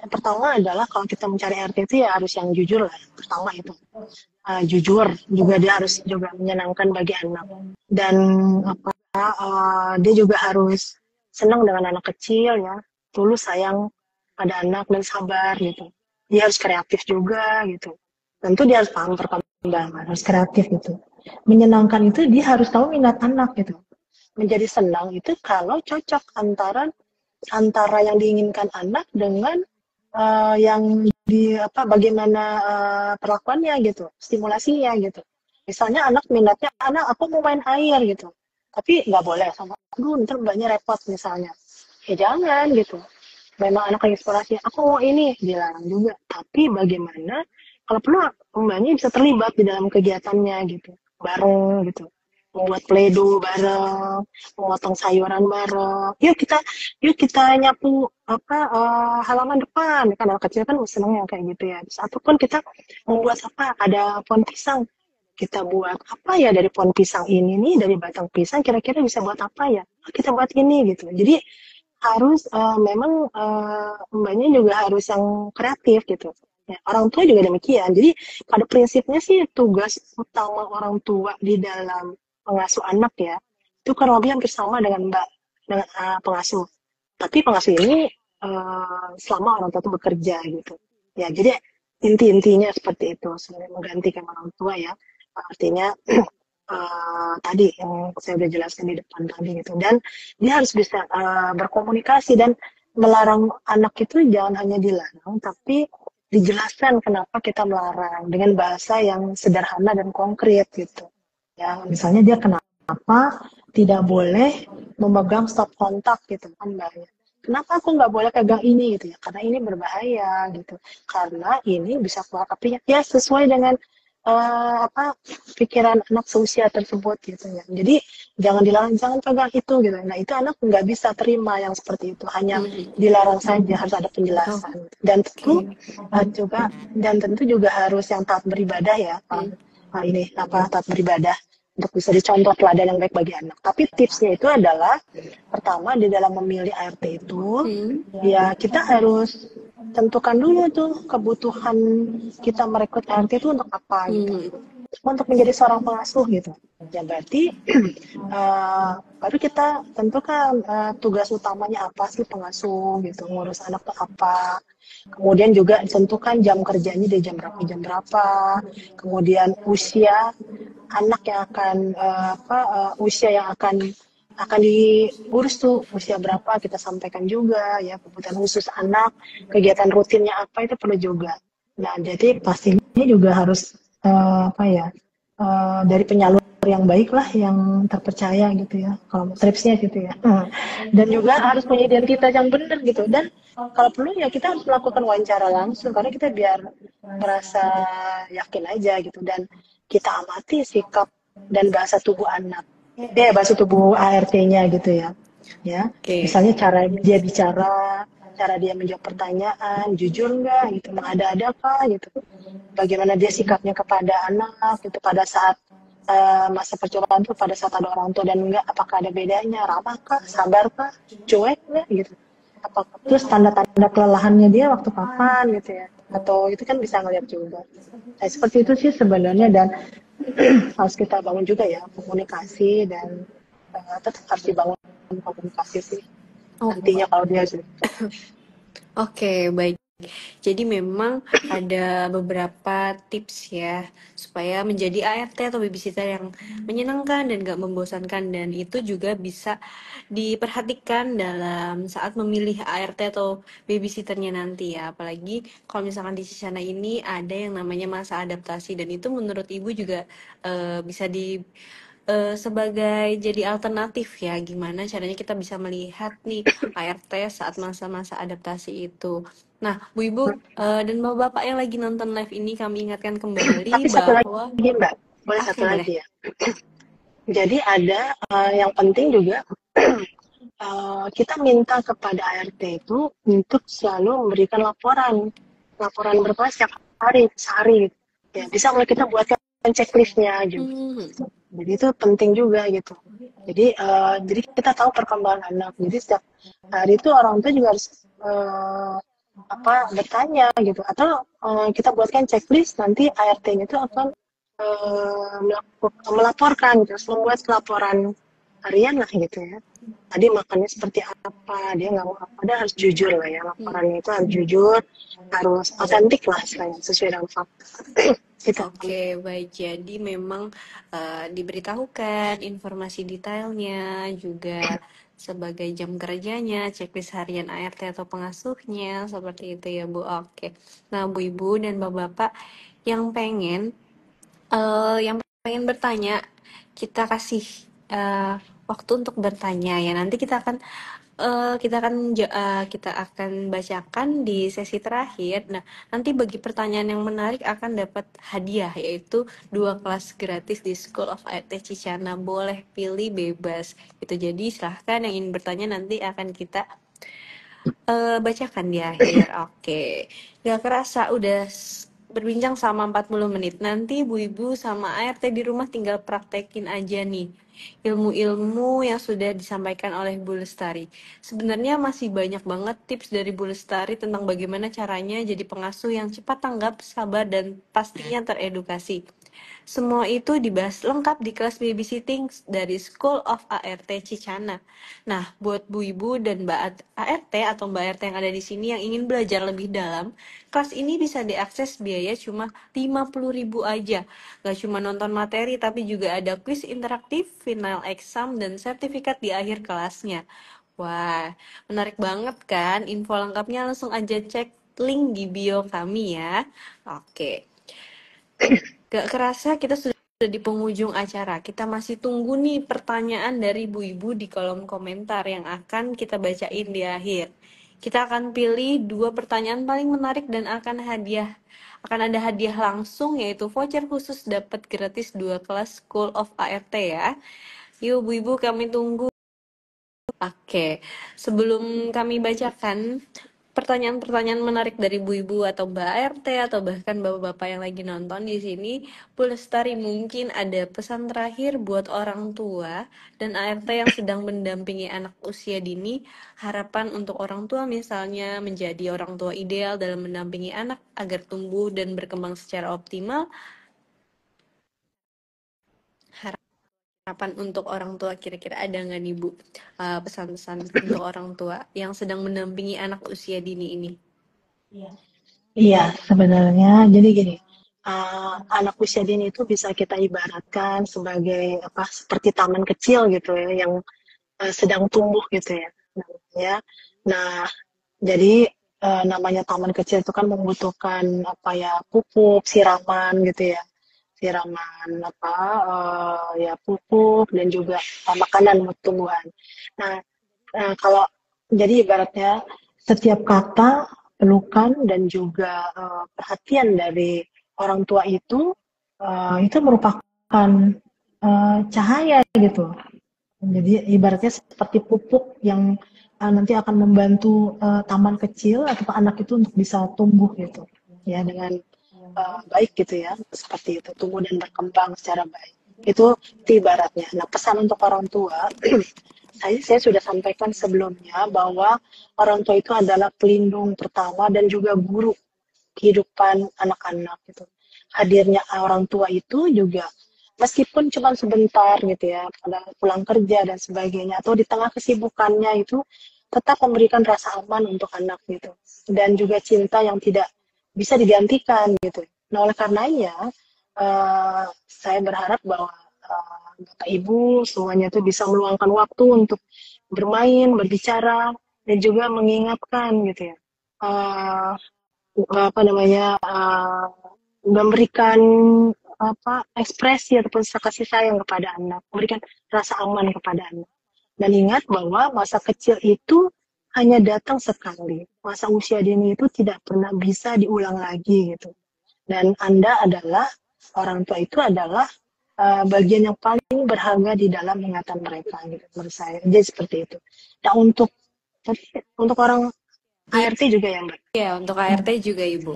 pertama adalah kalau kita mencari ART itu ya harus yang jujur lah. Pertama itu jujur, juga dia harus juga menyenangkan bagi anak dan dia juga harus senang dengan anak kecil ya, tulus sayang pada anak dan sabar gitu. Dia harus kreatif juga gitu. Tentu dia harus paham perkembangan, harus kreatif gitu. Menyenangkan itu dia harus tahu minat anak gitu. Menjadi senang itu kalau cocok antara yang diinginkan anak dengan yang bagaimana perlakuannya gitu, stimulasinya gitu. Misalnya anak minatnya, aku mau main air gitu, tapi nggak boleh sama, ntar mbaknya repot misalnya. Ya jangan gitu. Memang anak lagi eksplorasi, aku mau ini, dilarang juga. Tapi bagaimana kalau perlu mbaknya bisa terlibat di dalam kegiatannya gitu, bareng gitu. Membuat play-doh bareng, memotong sayuran bareng. Yuk kita nyapu halaman depan. Kan anak kecil kan seneng yang kayak gitu ya. Ataupun kita membuat ada pohon pisang. Kita buat apa ya dari pohon pisang ini nih, dari batang pisang kira-kira bisa buat apa ya? Kita buat ini gitu. Jadi harus memang mbaknya juga harus yang kreatif gitu. Ya, orang tua juga demikian. Jadi pada prinsipnya sih tugas utama orang tua di dalam pengasuh anak ya itu kurang lebih hampir sama dengan pengasuh. Tapi pengasuh ini selama orang tua itu bekerja gitu. Ya jadi intinya seperti itu sebenarnya menggantikan orang tua ya. Artinya tadi yang saya udah jelaskan di depan tadi gitu. Dan dia harus bisa berkomunikasi dan melarang anak itu jangan hanya dilarang tapi dijelaskan kenapa kita melarang dengan bahasa yang sederhana dan konkret gitu. Ya, misalnya dia kenapa tidak boleh memegang stop kontak gitu kan mbaknya. Kenapa aku nggak boleh pegang ini gitu ya? Karena ini berbahaya gitu. Karena ini bisa keluar apinya. Ya sesuai dengan pikiran anak seusia tersebut gitu ya. Jadi jangan dilarang, jangan pegang itu gitu. Nah itu anak nggak bisa terima yang seperti itu. Hanya dilarang saja, harus ada penjelasan. Dan tentu juga harus yang taat beribadah ya. Taat beribadah untuk bisa dicontoh teladan yang baik bagi anak. Tapi tipsnya itu adalah pertama di dalam memilih ART itu ya kita harus tentukan dulu tuh kebutuhan kita merekrut ART itu untuk apa gitu. Untuk menjadi seorang pengasuh gitu. Ya berarti baru kita tentukan tugas utamanya apa sih pengasuh gitu, ngurus anak tuh apa. Kemudian juga tentukan jam kerjanya dari jam berapa. Kemudian usia anak yang akan usia yang akan diurus tuh usia berapa kita sampaikan juga ya, kebutuhan khusus anak, kegiatan rutinnya apa itu perlu juga. Nah jadi pastinya juga harus dari penyalur yang baik lah, yang terpercaya gitu ya, kalau tripsnya gitu ya. Dan juga harus punya identitas yang benar gitu. Dan kalau perlu ya kita harus melakukan wawancara langsung karena kita biar merasa yakin aja gitu, dan kita amati sikap dan bahasa tubuh anak, bahasa tubuh ART-nya gitu ya. Ya, misalnya cara dia bicara, cara dia menjawab pertanyaan, jujur nggak gitu, mengada-ada kah gitu, bagaimana dia sikapnya kepada anak gitu pada saat masa percobaan tuh, pada saat ada orang tua dan enggak, apakah ada bedanya, ramah kah, sabar kah, cuek nggak gitu, apakah terus tanda-tanda kelelahannya dia waktu kapan gitu ya, atau itu kan bisa ngeliat juga. Nah, seperti itu sih sebenarnya, dan harus kita bangun juga ya komunikasi, dan tetap harus dibangun komunikasi sih nantinya kalau dia sudah. Oke, baik. Jadi memang ada beberapa tips ya supaya menjadi ART atau babysitter yang menyenangkan dan gak membosankan, dan itu juga bisa diperhatikan dalam saat memilih ART atau babysitternya nanti ya. Apalagi kalau misalkan di Cicana ini ada yang namanya masa adaptasi, dan itu menurut ibu juga bisa sebagai jadi alternatif ya, gimana caranya kita bisa melihat nih ART saat masa-masa adaptasi itu. Nah, Bu Ibu dan Bapak yang lagi nonton live ini, kami ingatkan kembali Tapi satu bahwa lagi Mbak, boleh satu boleh. lagi ya. Jadi ada yang penting juga kita minta kepada ART itu untuk selalu memberikan laporan berkelas setiap hari, sehari. Ya, bisa mulai kita buatkan checklistnya juga. Jadi itu penting juga gitu. Jadi kita tahu perkembangan anak. Jadi setiap hari itu orang tua juga harus bertanya gitu. Atau kita buatkan checklist, nanti ART-nya itu akan melaporkan gitu, membuat laporan harian lah gitu ya. Tadi makannya seperti apa, dia nggak mau apa, dia harus jujur lah ya, laporannya itu harus jujur, harus otentik lah istilahnya, sesuai dengan fakta. Oke, baik. Jadi memang diberitahukan informasi detailnya, juga sebagai jam kerjanya, checklist harian ART atau pengasuhnya, seperti itu ya Bu. Oke. Nah, Bu Ibu dan Bapak yang pengen bertanya, kita kasih waktu untuk bertanya ya. Nanti kita akan kita akan bacakan di sesi terakhir. Nah, nanti bagi pertanyaan yang menarik akan dapat hadiah, yaitu 2 kelas gratis di School of ART Cicana. Boleh pilih bebas. Gitu. Jadi silahkan yang ingin bertanya, nanti akan kita bacakan di akhir. Oke. Gak kerasa udah berbincang sama 40 menit. Nanti ibu-ibu sama ART di rumah tinggal praktekin aja nih ilmu-ilmu yang sudah disampaikan oleh Bu Lestari. Sebenarnya masih banyak banget tips dari Bu Lestari tentang bagaimana caranya jadi pengasuh yang cepat tanggap, sabar, dan pastinya teredukasi. Semua itu dibahas lengkap di kelas babysitting dari School of ART Cicana. Nah, buat Bu Ibu dan Mbak ART atau Mbak ART yang ada di sini yang ingin belajar lebih dalam, kelas ini bisa diakses biaya cuma 50.000 aja. Gak cuma nonton materi, tapi juga ada quiz interaktif, final exam, dan sertifikat di akhir kelasnya. Wah, menarik banget kan? Info lengkapnya langsung aja cek link di bio kami ya. Oke. Gak kerasa kita sudah di penghujung acara. Kita masih tunggu nih pertanyaan dari ibu-ibu di kolom komentar yang akan kita bacain di akhir. Kita akan pilih 2 pertanyaan paling menarik dan akan ada hadiah langsung, yaitu voucher khusus dapat gratis 2 kelas School of ART ya. Yuk ibu-ibu, kami tunggu. Oke, sebelum kami bacakan pertanyaan-pertanyaan menarik dari ibu-ibu atau Mbak RT atau bahkan bapak-bapak yang lagi nonton di sini. Bu Lestari, mungkin ada pesan terakhir buat orang tua dan ART yang sedang mendampingi anak usia dini. Harapan untuk orang tua misalnya menjadi orang tua ideal dalam mendampingi anak agar tumbuh dan berkembang secara optimal. Harapan untuk orang tua kira-kira ada nggak nih Bu, pesan-pesan untuk orang tua yang sedang mendampingi anak usia dini ini? Iya, sebenarnya jadi gini, anak usia dini itu bisa kita ibaratkan sebagai apa seperti taman kecil gitu ya, yang sedang tumbuh gitu ya. Ya, nah jadi namanya taman kecil itu kan membutuhkan apa ya pupuk, siraman gitu ya, siraman apa ya pupuk dan juga makanan untuk tumbuhan. Nah, kalau jadi ibaratnya setiap kata, pelukan dan juga perhatian dari orang tua itu merupakan cahaya gitu. Jadi ibaratnya seperti pupuk yang nanti akan membantu taman kecil atau anak itu untuk bisa tumbuh gitu ya dengan baik gitu ya seperti itu tumbuh dan berkembang secara baik itu ibaratnya. Nah pesan untuk orang tua saya sudah sampaikan sebelumnya bahwa orang tua itu adalah pelindung pertama dan juga guru kehidupan anak-anak gitu. Hadirnya orang tua itu juga meskipun cuma sebentar gitu ya, pada pulang kerja dan sebagainya atau di tengah kesibukannya itu tetap memberikan rasa aman untuk anak gitu. Dan juga cinta yang tidak bisa digantikan gitu. Nah, oleh karenanya saya berharap bahwa Bapak Ibu semuanya itu bisa meluangkan waktu untuk bermain, berbicara dan juga mengingatkan gitu ya. Uh, apa namanya memberikan apa ekspresi ataupun kasih sayang kepada anak, memberikan rasa aman kepada anak. Dan ingat bahwa masa kecil itu hanya datang sekali. Masa usia dini itu tidak pernah bisa diulang lagi gitu. Dan Anda adalah orang tua itu adalah bagian yang paling berharga di dalam ingatan mereka gitu menurut saya. Jadi seperti itu. Nah untuk orang ART juga ya Mbak. Ya, untuk ART juga Ibu.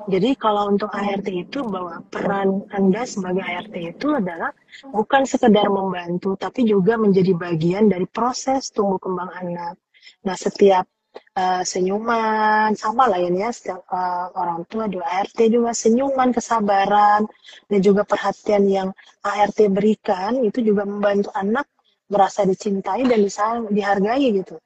Jadi kalau untuk ART itu bahwa peran Anda sebagai ART itu adalah bukan sekedar membantu, tapi juga menjadi bagian dari proses tumbuh kembang anak. Nah, setiap senyuman, sama lah ya, setiap orang tua di ART juga senyuman, kesabaran, dan juga perhatian yang ART berikan, itu juga membantu anak merasa dicintai dan bisa dihargai gitu.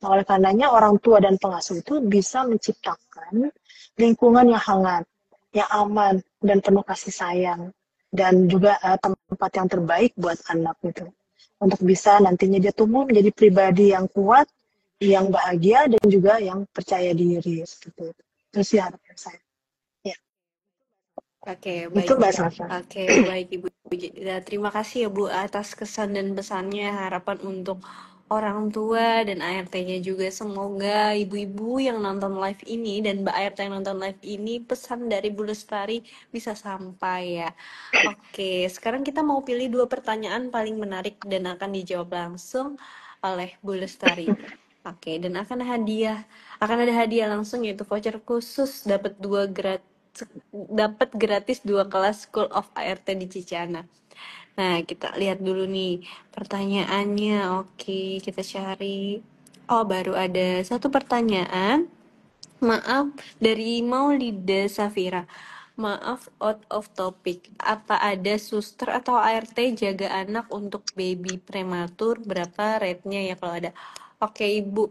Nah, oleh karenanya orang tua dan pengasuh itu bisa menciptakan lingkungan yang hangat, yang aman, dan penuh kasih sayang. Dan juga tempat yang terbaik buat anak gitu. Untuk bisa nantinya dia tumbuh menjadi pribadi yang kuat, yang bahagia, dan juga yang percaya diri. Seperti itu. Itu sih harapan saya. Ya. Oke, Itu baik. Mbak Sasha. Oke, baik Ibu. Ya, terima kasih ya Bu atas kesan dan pesannya. Harapan untuk orang tua dan ART-nya juga. Semoga ibu-ibu yang nonton live ini dan Mbak ART yang nonton live ini pesan dari Bu Lestari bisa sampai ya. Oke, sekarang kita mau pilih 2 pertanyaan paling menarik dan akan dijawab langsung oleh Bu Lestari. Oke, dan akan ada hadiah langsung yaitu voucher khusus dapat gratis 2 kelas School of ART di Cicana. Nah, kita lihat dulu nih pertanyaannya. Oke, kita cari. Oh, baru ada satu pertanyaan. Maaf, dari Maulida Safira. Maaf, out of topic. Apa ada suster atau ART jaga anak untuk baby prematur? Berapa rate-nya ya kalau ada? Oke, Ibu.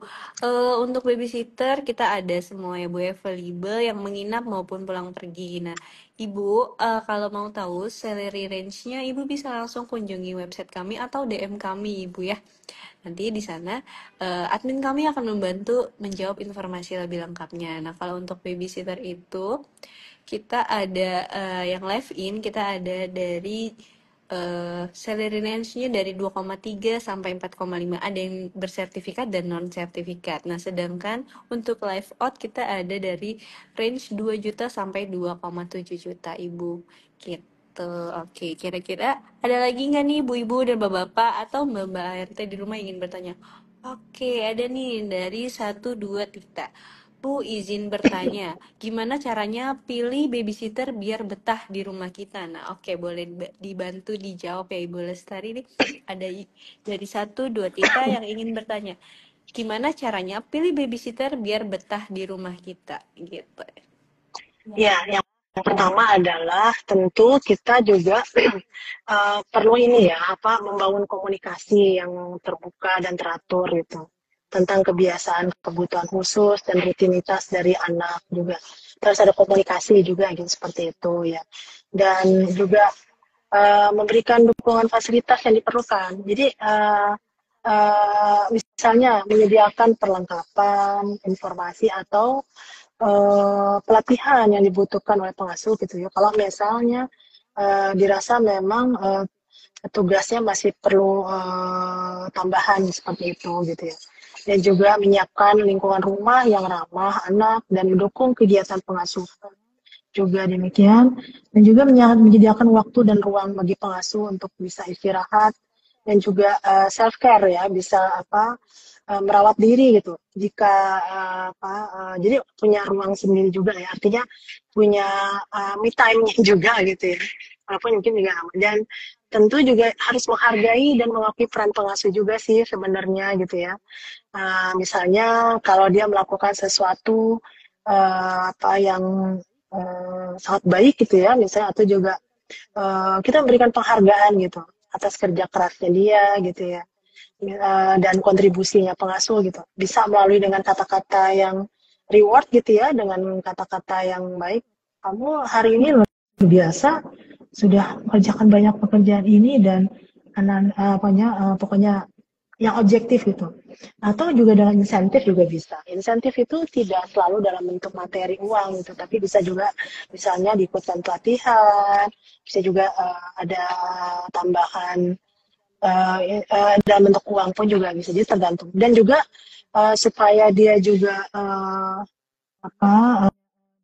Untuk babysitter kita ada semua ya, Bu, available yang menginap maupun pulang pergi. Nah, Ibu, kalau mau tahu salary range-nya, Ibu bisa langsung kunjungi website kami atau DM kami, Ibu ya. Nanti di sana admin kami akan membantu menjawab informasi lebih lengkapnya. Nah, kalau untuk babysitter itu kita ada yang live in, kita ada dari salary range-nya dari 2,3 sampai 4,5. Ada yang bersertifikat dan non sertifikat. Nah, sedangkan untuk live out kita ada dari range 2 juta sampai 2,7 juta, Ibu. Gitu. Oke, kira-kira ada lagi nggak nih ibu-ibu dan bapak-bapak atau mbak-mbak ART di rumah ingin bertanya? Oke, ada nih dari 1, 2, Tita. Bu, izin bertanya, gimana caranya pilih babysitter biar betah di rumah kita? Nah, oke, boleh dibantu dijawab ya Ibu Lestari nih. Ada dari 1, 2, Tita yang ingin bertanya, gimana caranya pilih babysitter biar betah di rumah kita? Gitu. Ya, yang pertama adalah tentu kita juga perlu ini ya, apa membangun komunikasi yang terbuka dan teratur gitu tentang kebiasaan, kebutuhan khusus dan rutinitas dari anak juga. Terus ada komunikasi juga gitu seperti itu ya. Dan juga memberikan dukungan fasilitas yang diperlukan. Jadi misalnya menyediakan perlengkapan, informasi atau pelatihan yang dibutuhkan oleh pengasuh gitu ya. Kalau misalnya dirasa memang tugasnya masih perlu tambahan seperti itu gitu ya. Dan juga menyiapkan lingkungan rumah yang ramah anak dan mendukung kegiatan pengasuhan juga demikian, dan juga menyediakan waktu dan ruang bagi pengasuh untuk bisa istirahat dan juga self care ya, bisa apa merawat diri gitu. Jika jadi punya ruang sendiri juga ya, artinya punya me time-nya juga gitu ya. Walaupun mungkin juga aman. Dan tentu juga harus menghargai dan mengakui peran pengasuh juga sih sebenarnya gitu ya. Misalnya kalau dia melakukan sesuatu apa yang sangat baik gitu ya, misalnya atau juga kita memberikan penghargaan gitu atas kerja kerasnya dia gitu ya, dan kontribusinya pengasuh gitu. Bisa melalui dengan kata-kata yang reward gitu ya, dengan kata-kata yang baik. Kamu hari ini luar biasa sudah mengerjakan banyak pekerjaan ini dan pokoknya yang objektif gitu. Atau juga dengan insentif juga bisa. Insentif itu tidak selalu dalam bentuk materi uang gitu, tapi bisa juga misalnya diikutkan pelatihan, bisa juga ada tambahan dalam bentuk uang pun juga bisa, jadi tergantung. Dan juga supaya dia juga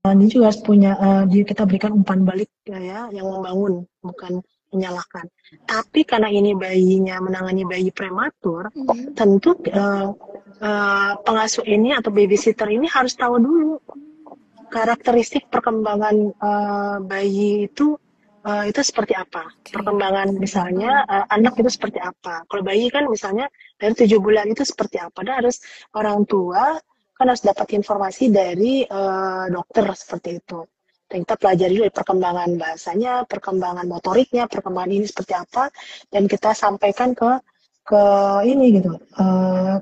dia juga harus punya kita berikan umpan balik ya, yang membangun, bukan menyalahkan. Tapi karena ini bayinya menangani bayi prematur, tentu pengasuh ini atau babysitter ini harus tahu dulu karakteristik perkembangan bayi itu seperti apa. Perkembangan misalnya anak itu seperti apa. Kalau bayi kan misalnya dari 7 bulan itu seperti apa. Dan harus orang tua kan harus dapat informasi dari dokter seperti itu. Dan kita pelajari dari perkembangan bahasanya, perkembangan motoriknya, perkembangan ini seperti apa, dan kita sampaikan ke ini gitu,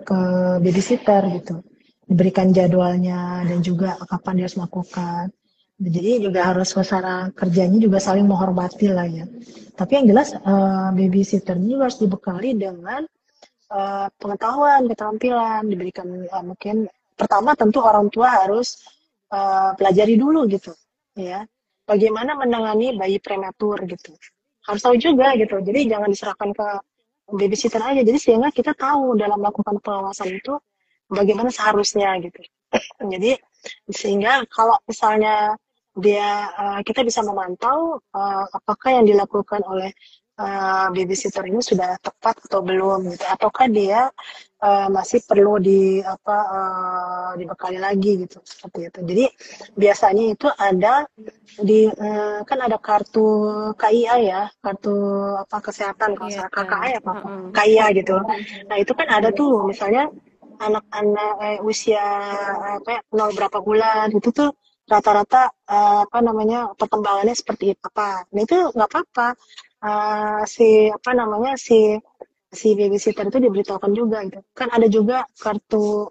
ke babysitter gitu, diberikan jadwalnya dan juga kapan dia harus melakukan. Jadi juga harus suasana kerjanya juga saling menghormati lah ya. Tapi yang jelas babysitter juga harus dibekali dengan pengetahuan, keterampilan, diberikan mungkin pertama tentu orang tua harus pelajari dulu gitu ya, bagaimana menangani bayi prematur gitu, harus tahu juga gitu. Jadi jangan diserahkan ke babysitter aja, jadi sehingga kita tahu dalam melakukan pengawasan itu bagaimana seharusnya gitu. Jadi sehingga kalau misalnya dia kita bisa memantau apakah yang dilakukan oleh babysitter ini sudah tepat atau belum gitu, ataukah dia masih perlu dibekali lagi gitu, seperti itu. Jadi biasanya itu ada di kan ada kartu KIA ya, kartu kesehatan, kalau salah KKA ya KIA gitu. Nah itu kan ada tuh misalnya anak-anak usia 0 berapa bulan itu tuh rata-rata perkembangannya seperti apa. Nah itu nggak apa-apa, si babysitter itu diberitahukan juga gitu. Kan ada juga kartu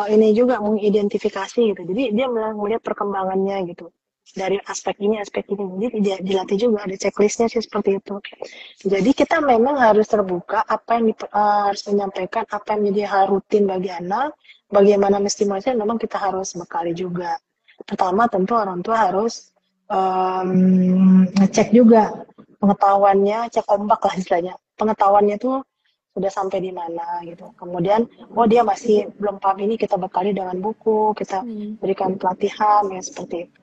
ini juga mengidentifikasi gitu. Jadi dia melihat perkembangannya gitu. Dari aspek ini. Jadi dia dilatih juga, ada checklistnya sih seperti itu. Jadi kita memang harus terbuka apa yang harus menyampaikan, apa yang menjadi hal rutin bagi anak, bagaimana mesti memang kita harus bekali juga. Pertama tentu orang tua harus ngecek juga pengetahuannya, cek ombak lah istilahnya. Pengetahuannya tuh sudah sampai di mana gitu. Kemudian, dia masih belum paham ini, kita bekali dengan buku, kita berikan pelatihan ya seperti itu.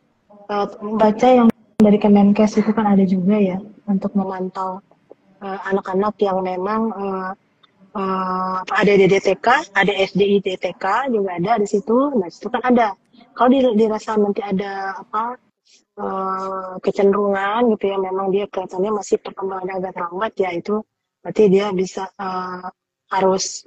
Baca yang dari Kemenkes itu kan ada juga ya untuk memantau anak-anak yang memang ada DDTK, ada SDITTK juga ada di situ. Nah, itu kan ada. Kalau dirasa nanti ada kecenderungan gitu ya, memang dia kelihatannya masih perkembangan agak lambat ya, itu berarti dia bisa harus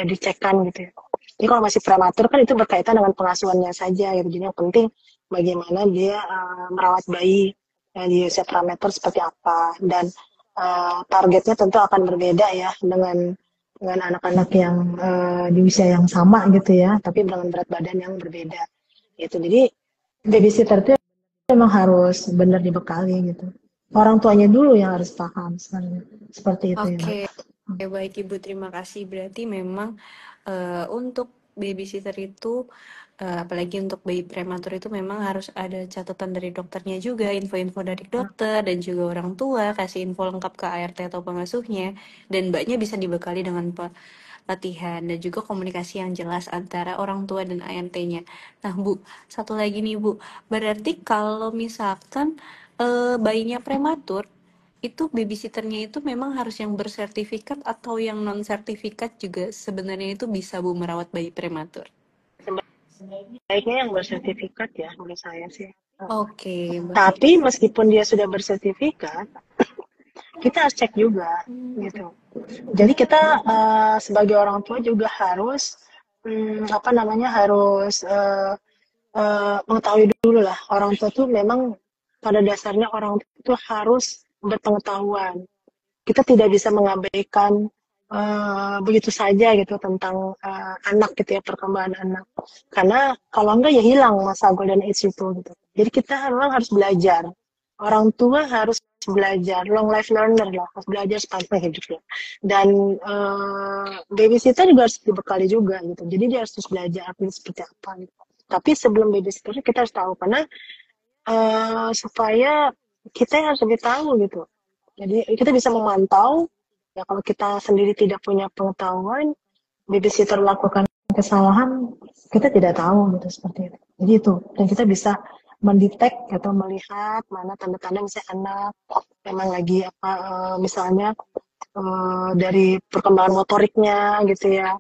dicekkan gitu ya. Jadi kalau masih prematur kan itu berkaitan dengan pengasuhannya saja gitu. Jadi yang penting bagaimana dia merawat bayi di usia prematur seperti apa, dan targetnya tentu akan berbeda ya dengan anak-anak yang di usia yang sama gitu ya, tapi dengan berat badan yang berbeda gitu. Jadi babysitter itu memang harus benar dibekali gitu. Orang tuanya dulu yang harus paham sebenarnya. Seperti itu ya. Oke, baik Ibu, terima kasih. Berarti memang untuk babysitter itu, apalagi untuk bayi prematur itu memang harus ada catatan dari dokternya juga, info-info dari dokter dan juga orang tua, kasih info lengkap ke ART atau pengasuhnya, dan mbaknya bisa dibekali dengan latihan dan juga komunikasi yang jelas antara orang tua dan ART-nya. Nah Bu, satu lagi nih Bu, berarti kalau misalkan bayinya prematur, itu babysitternya itu memang harus yang bersertifikat atau yang non sertifikat juga sebenarnya itu bisa Bu merawat bayi prematur? Sebaiknya yang bersertifikat ya menurut saya sih. Oke, baik. Tapi meskipun dia sudah bersertifikat, kita harus cek juga gitu. Jadi kita sebagai orang tua juga harus harus mengetahui dulu lah, orang tua tuh memang pada dasarnya orang tua itu harus berpengetahuan. Kita tidak bisa mengabaikan begitu saja gitu tentang anak gitu ya, perkembangan anak. Karena kalau enggak ya hilang masa golden age itu gitu. Jadi kita memang harus belajar. Orang tua harus belajar, long life learner lah, harus belajar sepanjang hidupnya. Dan babysitter juga harus dibekali juga gitu. Jadi dia harus belajar artinya seperti apa gitu. Tapi sebelum babysitter kita harus tahu, karena supaya kita harus lebih tahu gitu. Jadi kita bisa memantau ya, kalau kita sendiri tidak punya pengetahuan, babysitter melakukan kesalahan, kita tidak tahu gitu, seperti itu. Jadi itu, dan kita bisa mendetek atau melihat mana tanda-tanda misalnya anak memang lagi misalnya dari perkembangan motoriknya gitu ya,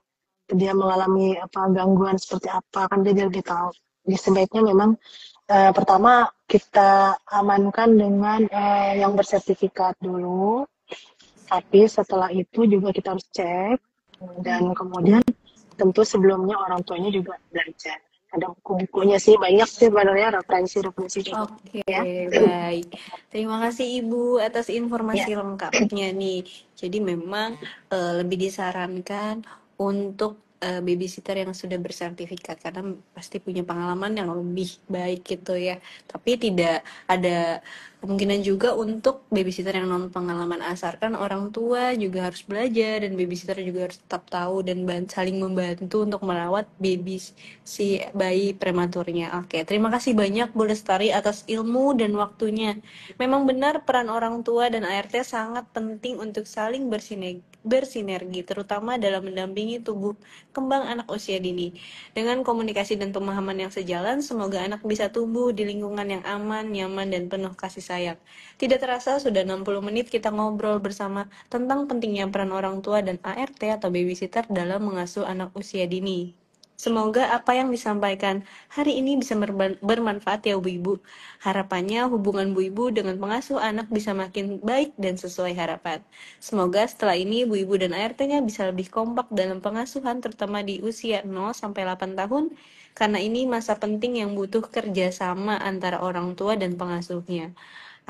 dia mengalami gangguan seperti apa, kan dia lebih tahu. Jadi sebaiknya memang pertama kita amankan dengan yang bersertifikat dulu, tapi setelah itu juga kita harus cek, dan kemudian tentu sebelumnya orang tuanya juga belajar. Ada buku-bukunya sih, banyak sih sebenarnya referensi juga. Oke, Ya. baik. Terima kasih Ibu atas informasi Ya. lengkapnya nih. Jadi memang lebih disarankan untuk babysitter yang sudah bersertifikat karena pasti punya pengalaman yang lebih baik gitu ya. Tapi tidak ada kemungkinan juga untuk babysitter yang non pengalaman, asalkan orang tua juga harus belajar dan babysitter juga harus tetap tahu dan saling membantu untuk merawat baby si bayi prematurnya. Oke, terima kasih banyak Bu Lestari atas ilmu dan waktunya. Memang benar peran orang tua dan ART sangat penting untuk saling bersinergi, terutama dalam mendampingi tubuh kembang anak usia dini. Dengan komunikasi dan pemahaman yang sejalan, semoga anak bisa tumbuh di lingkungan yang aman, nyaman, dan penuh kasih sayang. Tidak terasa sudah 60 menit kita ngobrol bersama tentang pentingnya peran orang tua dan ART atau babysitter dalam mengasuh anak usia dini. Semoga apa yang disampaikan hari ini bisa bermanfaat ya Bu Ibu. Harapannya hubungan Bu Ibu dengan pengasuh anak bisa makin baik dan sesuai harapan. Semoga setelah ini Bu Ibu dan ART-nya bisa lebih kompak dalam pengasuhan, terutama di usia 0-8 tahun, karena ini masa penting yang butuh kerjasama antara orang tua dan pengasuhnya.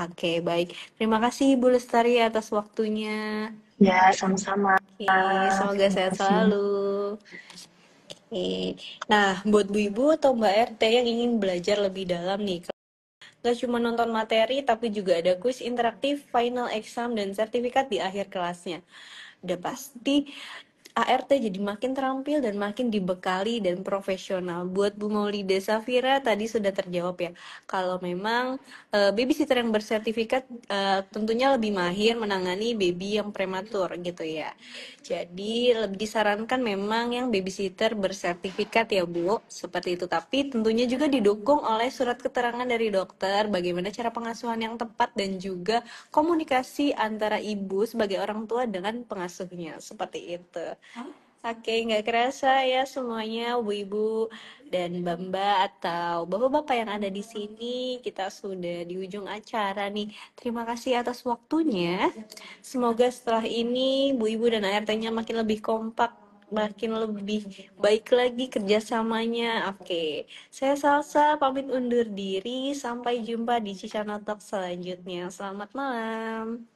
Oke, baik. Terima kasih Bu Lestari atas waktunya. Ya, sama-sama. Oke, semoga Terima sehat kasih. selalu. Oke. Nah, buat Bu Ibu atau Mbak RT yang ingin belajar lebih dalam nih, gak cuma nonton materi, tapi juga ada kuis interaktif, final exam, dan sertifikat di akhir kelasnya. Udah pasti ART jadi makin terampil dan makin dibekali dan profesional. Buat Bu Maulida Safira tadi sudah terjawab ya. Kalau memang babysitter yang bersertifikat tentunya lebih mahir menangani baby yang prematur gitu ya. Jadi lebih disarankan memang yang babysitter bersertifikat ya Bu, seperti itu. Tapi tentunya juga didukung oleh surat keterangan dari dokter bagaimana cara pengasuhan yang tepat dan juga komunikasi antara ibu sebagai orang tua dengan pengasuhnya, seperti itu. Oke, nggak kerasa ya semuanya, ibu-ibu dan mbak-mbak atau bapak-bapak yang ada di sini. Kita sudah di ujung acara nih. Terima kasih atas waktunya. Semoga setelah ini ibu-ibu dan ART-nya makin lebih kompak, makin lebih baik lagi kerjasamanya. Oke, saya Salsa pamit undur diri. Sampai jumpa di Cicana Talk selanjutnya. Selamat malam.